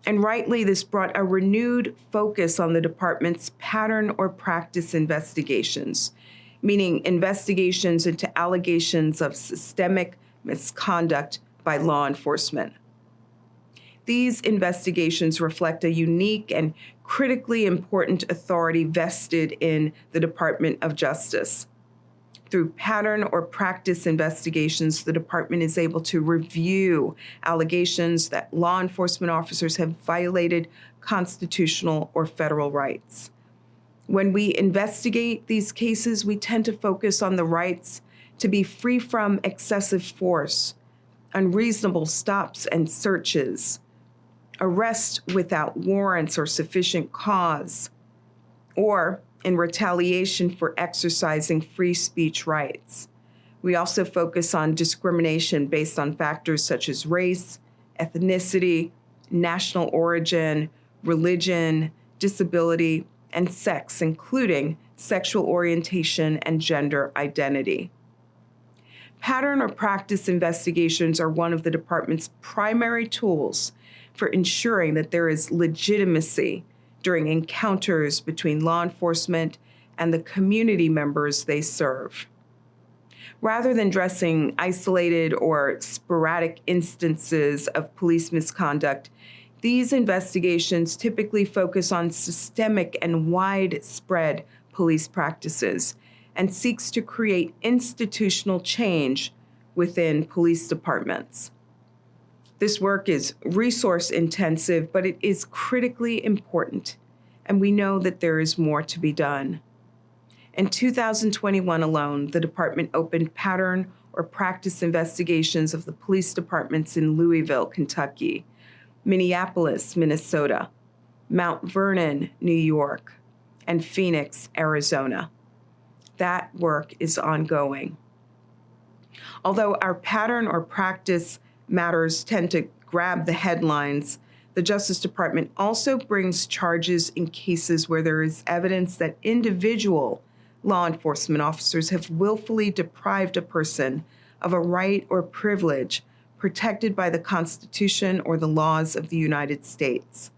And rightly, this brought a renewed focus on the department's pattern or practice investigations, meaning investigations into allegations of systemic misconduct by law enforcement. These investigations reflect a unique and critically important authority vested in the Department of Justice. Through pattern or practice investigations, the department is able to review allegations that law enforcement officers have violated constitutional or federal rights. When we investigate these cases, we tend to focus on the rights to be free from excessive force, unreasonable stops and searches, arrest without warrants or sufficient cause, or in retaliation for exercising free speech rights. We also focus on discrimination based on factors such as race, ethnicity, national origin, religion, disability, and sex, including sexual orientation and gender identity. Pattern or practice investigations are one of the department's primary tools for ensuring that there is legitimacy during encounters between law enforcement and the community members they serve. Rather than addressing isolated or sporadic instances of police misconduct, these investigations typically focus on systemic and widespread police practices and seeks to create institutional change within police departments. This work is resource intensive, but it is critically important, and we know that there is more to be done. In 2021 alone, the department opened pattern or practice investigations of the police departments in Louisville, Kentucky, Minneapolis, Minnesota, Mount Vernon, New York, and Phoenix, Arizona. That work is ongoing. Although our pattern or practice matters tend to grab the headlines, the Justice Department also brings charges in cases where there is evidence that individual law enforcement officers have willfully deprived a person of a right or privilege protected by the Constitution or the laws of the United States.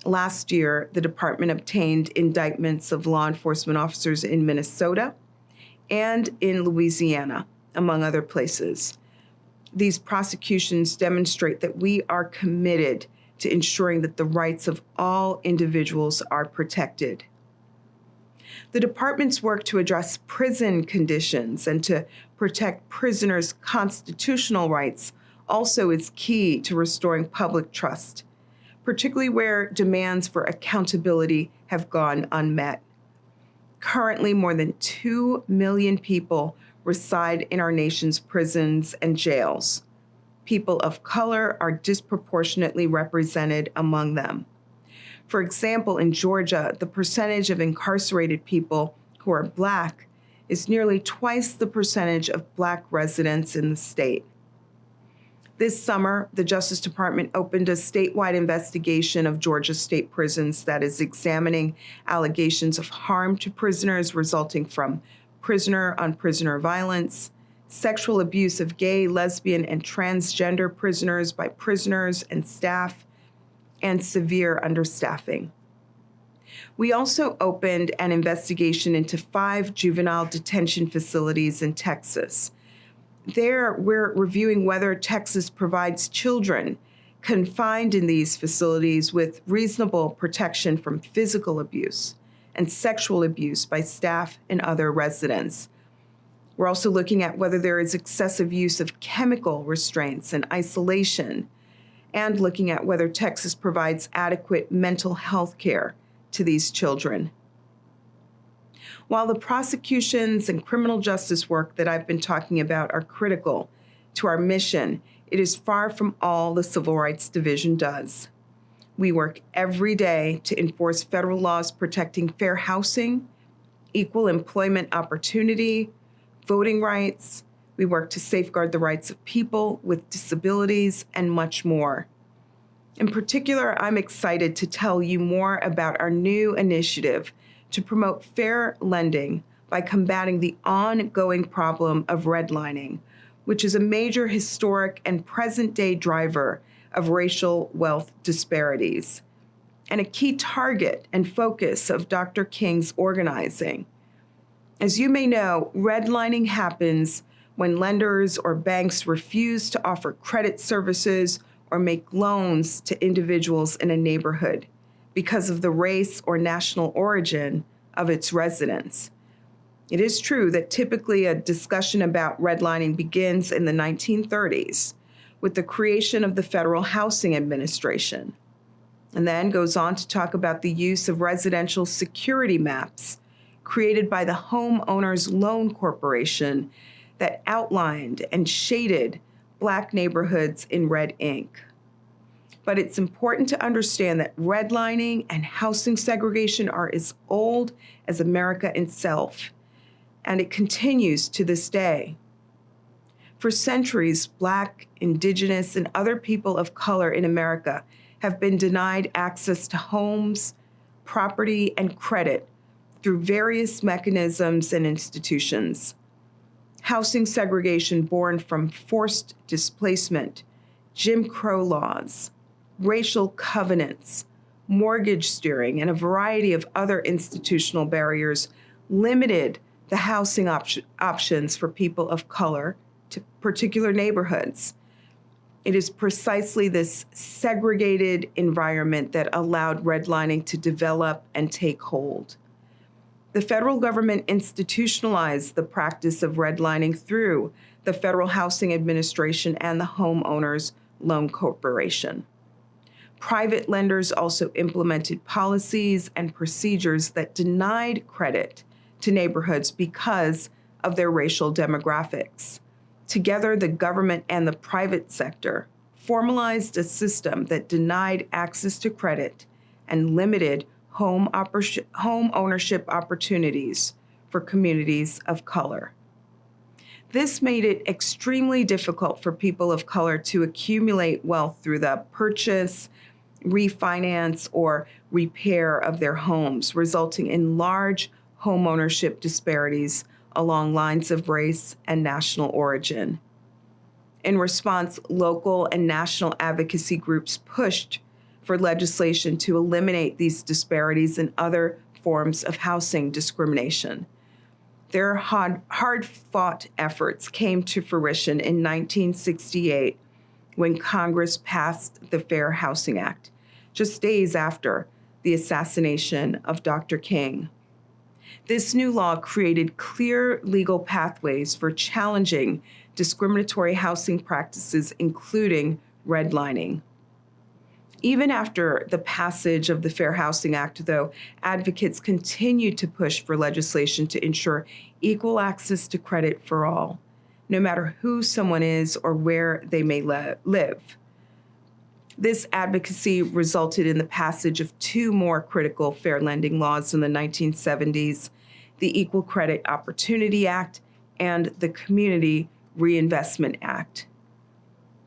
Last year, the department obtained indictments of law enforcement officers in Minnesota and in Louisiana, among other places. These prosecutions demonstrate that we are committed to ensuring that the rights of all individuals are protected. The department's work to address prison conditions and to protect prisoners' constitutional rights also is key to restoring public trust, particularly where demands for accountability have gone unmet. Currently, more than 2 million people reside in our nation's prisons and jails. People of color are disproportionately represented among them. For example, in Georgia, the percentage of incarcerated people who are Black is nearly twice the percentage of Black residents in the state. This summer, the Justice Department opened a statewide investigation of Georgia state prisons that is examining allegations of harm to prisoners resulting from prisoner-on-prisoner violence, sexual abuse of gay, lesbian, and transgender prisoners by prisoners and staff, and severe understaffing. We also opened an investigation into 5 juvenile detention facilities in Texas. There, we're reviewing whether Texas provides children confined in these facilities with reasonable protection from physical abuse and sexual abuse by staff and other residents. We're also looking at whether there is excessive use of chemical restraints and isolation, and looking at whether Texas provides adequate mental health care to these children. While the prosecutions and criminal justice work that I've been talking about are critical to our mission, it is far from all the Civil Rights Division does. We work every day to enforce federal laws protecting fair housing, equal employment opportunity, voting rights. We work to safeguard the rights of people with disabilities and much more. In particular, I'm excited to tell you more about our new initiative to promote fair lending by combating the ongoing problem of redlining, which is a major historic and present-day driver of racial wealth disparities, and a key target and focus of Dr. King's organizing. As you may know, redlining happens when lenders or banks refuse to offer credit services or make loans to individuals in a neighborhood because of the race or national origin of its residents. It is true that typically a discussion about redlining begins in the 1930s with the creation of the Federal Housing Administration, and then goes on to talk about the use of residential security maps created by the Homeowners Loan Corporation that outlined and shaded Black neighborhoods in red ink. But it's important to understand that redlining and housing segregation are as old as America itself, and it continues to this day. For centuries, Black, Indigenous, and other people of color in America have been denied access to homes, property, and credit through various mechanisms and institutions. Housing segregation born from forced displacement, Jim Crow laws, racial covenants, mortgage steering, and a variety of other institutional barriers limited the housing options for people of color to particular neighborhoods. It is precisely this segregated environment that allowed redlining to develop and take hold. The federal government institutionalized the practice of redlining through the Federal Housing Administration and the Homeowners Loan Corporation. Private lenders also implemented policies and procedures that denied credit to neighborhoods because of their racial demographics. Together, the government and the private sector formalized a system that denied access to credit and limited home ownership opportunities for communities of color. This made it extremely difficult for people of color to accumulate wealth through the purchase, refinance, or repair of their homes, resulting in large homeownership disparities along lines of race and national origin. In response, local and national advocacy groups pushed for legislation to eliminate these disparities and other forms of housing discrimination. Their hard-fought efforts came to fruition in 1968 when Congress passed the Fair Housing Act, just days after the assassination of Dr. King. This new law created clear legal pathways for challenging discriminatory housing practices, including redlining. Even after the passage of the Fair Housing Act, though, advocates continued to push for legislation to ensure equal access to credit for all, no matter who someone is or where they may live. This advocacy resulted in the passage of two more critical fair lending laws in the 1970s, the Equal Credit Opportunity Act and the Community Reinvestment Act.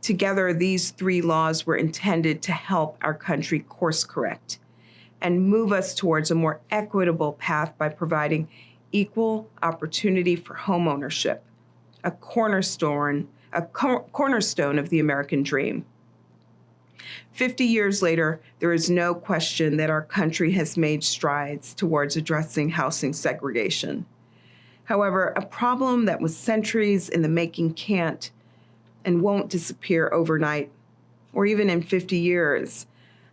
Together, these three laws were intended to help our country course correct and move us towards a more equitable path by providing equal opportunity for homeownership, a cornerstone of the American dream. 50 years later, there is no question that our country has made strides towards addressing housing segregation. However, a problem that was centuries in the making can't and won't disappear overnight, or even in 50 years.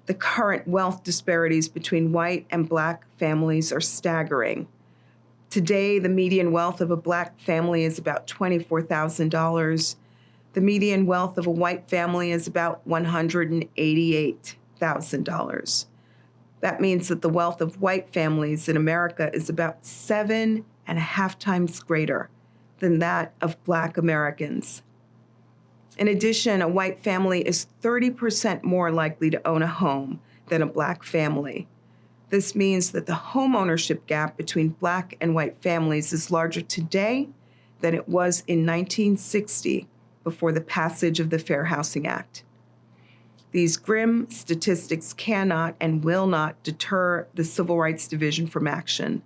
The current wealth disparities between white and Black families are staggering. Today, the median wealth of a Black family is about $24,000. The median wealth of a white family is about $188,000. That means that the wealth of white families in America is about 7.5 times greater than that of Black Americans. In addition, a white family is 30% more likely to own a home than a Black family. This means that the home ownership gap between Black and white families is larger today than it was in 1960 before the passage of the Fair Housing Act. These grim statistics cannot and will not deter the Civil Rights Division from action.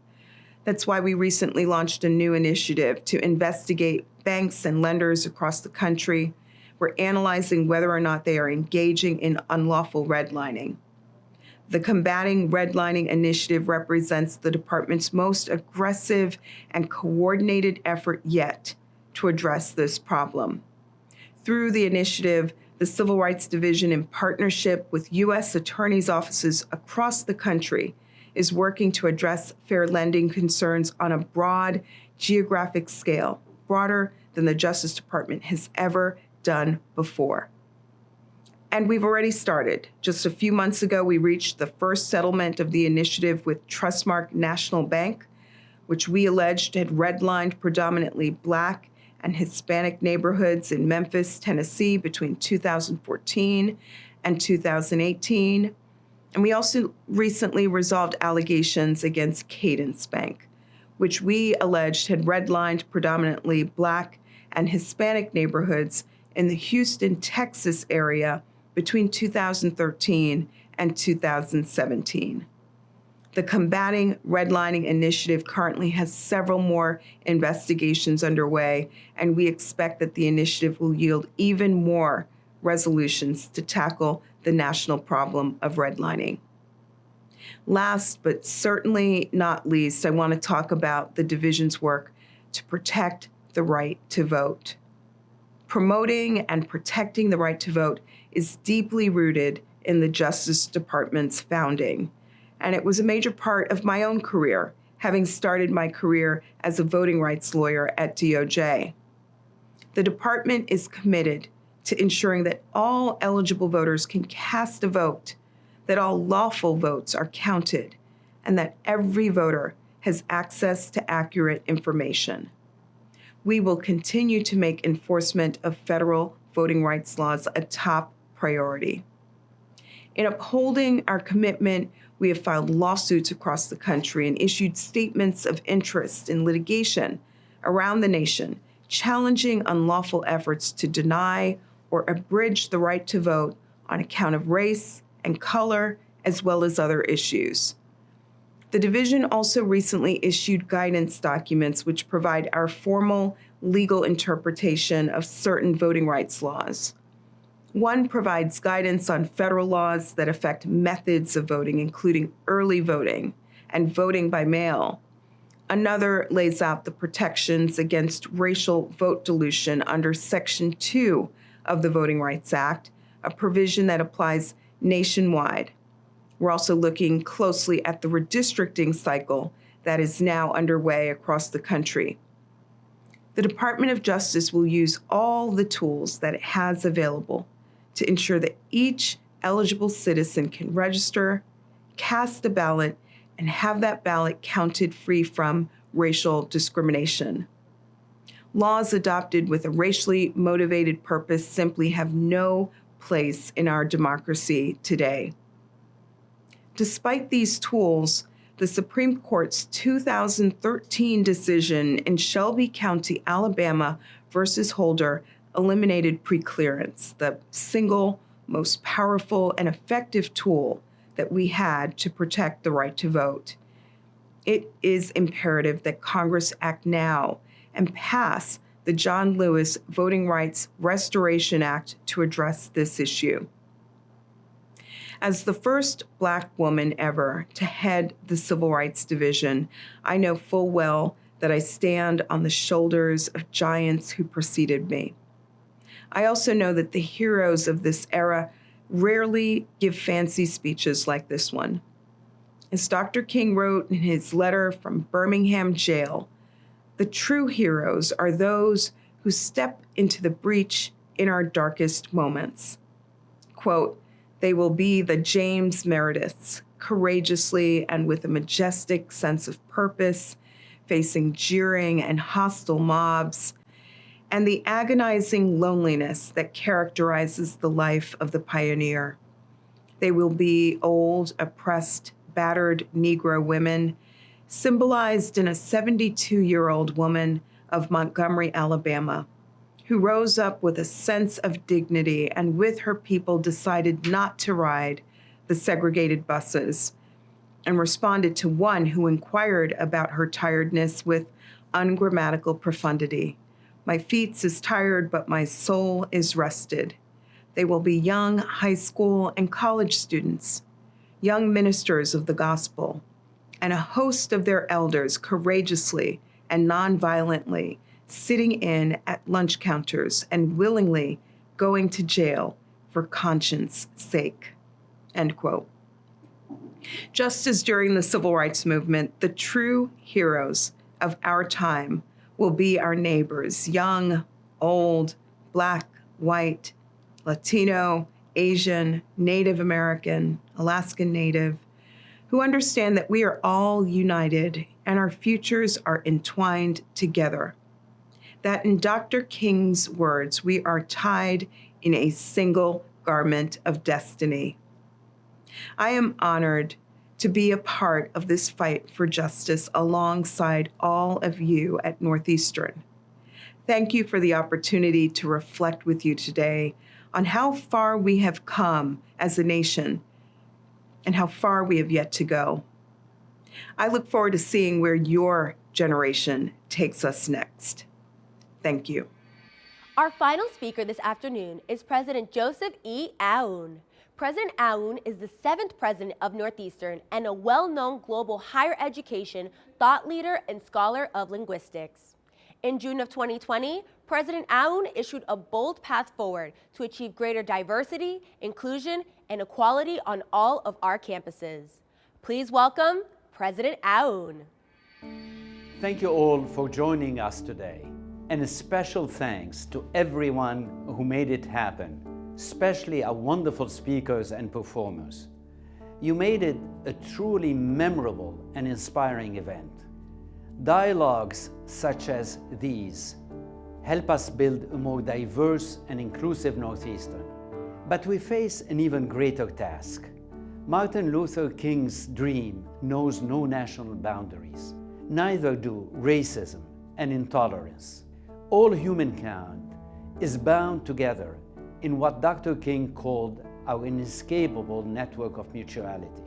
That's why we recently launched a new initiative to investigate banks and lenders across the country. We're analyzing whether or not they are engaging in unlawful redlining. The Combating Redlining Initiative represents the department's most aggressive and coordinated effort yet to address this problem. Through the initiative, the Civil Rights Division, in partnership with U.S. attorneys' offices across the country, is working to address fair lending concerns on a broad geographic scale, broader than the Justice Department has ever done before. And we've already started. Just a few months ago, we reached the first settlement of the initiative with Trustmark National Bank, which we alleged had redlined predominantly Black and Hispanic neighborhoods in Memphis, Tennessee between 2014 and 2018. And we also recently resolved allegations against Cadence Bank, which we alleged had redlined predominantly Black and Hispanic neighborhoods in the Houston, Texas area between 2013 and 2017. The Combating Redlining Initiative currently has several more investigations underway, and we expect that the initiative will yield even more resolutions to tackle the national problem of redlining. Last, but certainly not least, I want to talk about the division's work to protect the right to vote. Promoting and protecting the right to vote is deeply rooted in the Justice Department's founding, and it was a major part of my own career, having started my career as a voting rights lawyer at DOJ. The department is committed to ensuring that all eligible voters can cast a vote, that all lawful votes are counted, and that every voter has access to accurate information. We will continue to make enforcement of federal voting rights laws a top priority. In upholding our commitment, we have filed lawsuits across the country and issued statements of interest in litigation around the nation, challenging unlawful efforts to deny or abridge the right to vote on account of race and color, as well as other issues. The division also recently issued guidance documents which provide our formal legal interpretation of certain voting rights laws. One provides guidance on federal laws that affect methods of voting, including early voting and voting by mail. Another lays out the protections against racial vote dilution under Section 2 of the Voting Rights Act, a provision that applies nationwide. We're also looking closely at the redistricting cycle that is now underway across the country. The Department of Justice will use all the tools that it has available to ensure that each eligible citizen can register, cast a ballot, and have that ballot counted free from racial discrimination. Laws adopted with a racially motivated purpose simply have no place in our democracy today. Despite these tools, the Supreme Court's 2013 decision in Shelby County, Alabama versus Holder eliminated preclearance, the single most powerful and effective tool that we had to protect the right to vote. It is imperative that Congress act now and pass the John Lewis Voting Rights Restoration Act to address this issue. As the first Black woman ever to head the Civil Rights Division, I know full well that I stand on the shoulders of giants who preceded me. I also know that the heroes of this era rarely give fancy speeches like this one. As Dr. King wrote in his letter from Birmingham jail, the true heroes are those who step into the breach in our darkest moments. Quote, "They will be the James Merediths, courageously and with a majestic sense of purpose, facing jeering and hostile mobs, and the agonizing loneliness that characterizes the life of the pioneer. They will be old, oppressed, battered Negro women, symbolized in a 72-year-old woman of Montgomery, Alabama, who rose up with a sense of dignity and with her people decided not to ride the segregated buses and responded to one who inquired about her tiredness with ungrammatical profundity. 'My feet is tired, but my soul is rested.' They will be young high school and college students, young ministers of the gospel, and a host of their elders courageously and nonviolently sitting in at lunch counters and willingly going to jail for conscience sake." End quote. Just as during the Civil Rights Movement, the true heroes of our time will be our neighbors, young, old, Black, white, Latino, Asian, Native American, Alaskan Native, who understand that we are all united and our futures are entwined together. That in Dr. King's words, we are tied in a single garment of destiny. I am honored to be a part of this fight for justice alongside all of you at Northeastern. Thank you for the opportunity to reflect with you today on how far we have come as a nation and how far we have yet to go. I look forward to seeing where your generation takes us next. Thank you.
Our final speaker this afternoon is President Joseph E. Aoun. President Aoun is the 7th president of Northeastern and a well-known global higher education thought leader and scholar of linguistics. In June of 2020, President Aoun issued a bold path forward to achieve greater diversity, inclusion, and equality on all of our campuses. Please welcome President Aoun.
Thank you all for joining us today. And a special thanks to everyone who made it happen, especially our wonderful speakers and performers. You made it a truly memorable and inspiring event. Dialogues such as these help us build a more diverse and inclusive Northeastern. But we face an even greater task. Martin Luther King's dream knows no national boundaries. Neither do racism and intolerance. All humankind is bound together in what Dr. King called our inescapable network of mutuality.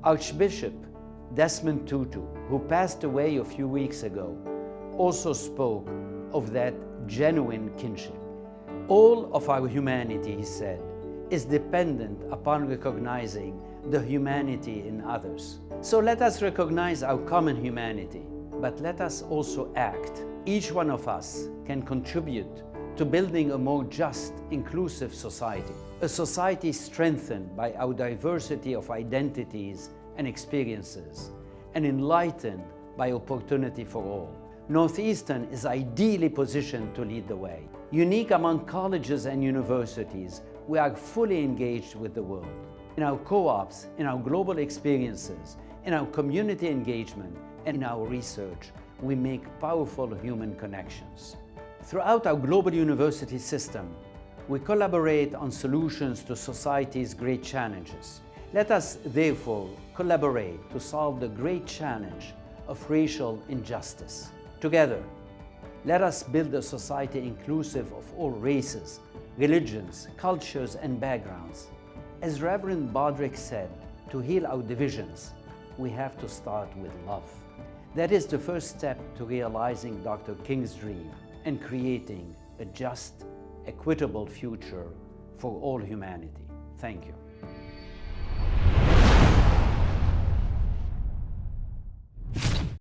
Archbishop Desmond Tutu, who passed away a few weeks ago, also spoke of that genuine kinship. All of our humanity, he said, is dependent upon recognizing the humanity in others. So let us recognize our common humanity, but let us also act. Each one of us can contribute to building a more just, inclusive society, a society strengthened by our diversity of identities and experiences, and enlightened by opportunity for all. Northeastern is ideally positioned to lead the way. Unique among colleges and universities, we are fully engaged with the world. In our co-ops, in our global experiences, in our community engagement, and in our research, we make powerful human connections. Throughout our global university system, We collaborate on solutions to society's great challenges. Let us therefore collaborate to solve the great challenge of racial injustice. Together, let us build a society inclusive of all races, religions, cultures, and backgrounds. As Reverend Bodger said, to heal our divisions, we have to start with love. That is the first step to realizing Dr. King's dream and creating a just, equitable future for all humanity. Thank you.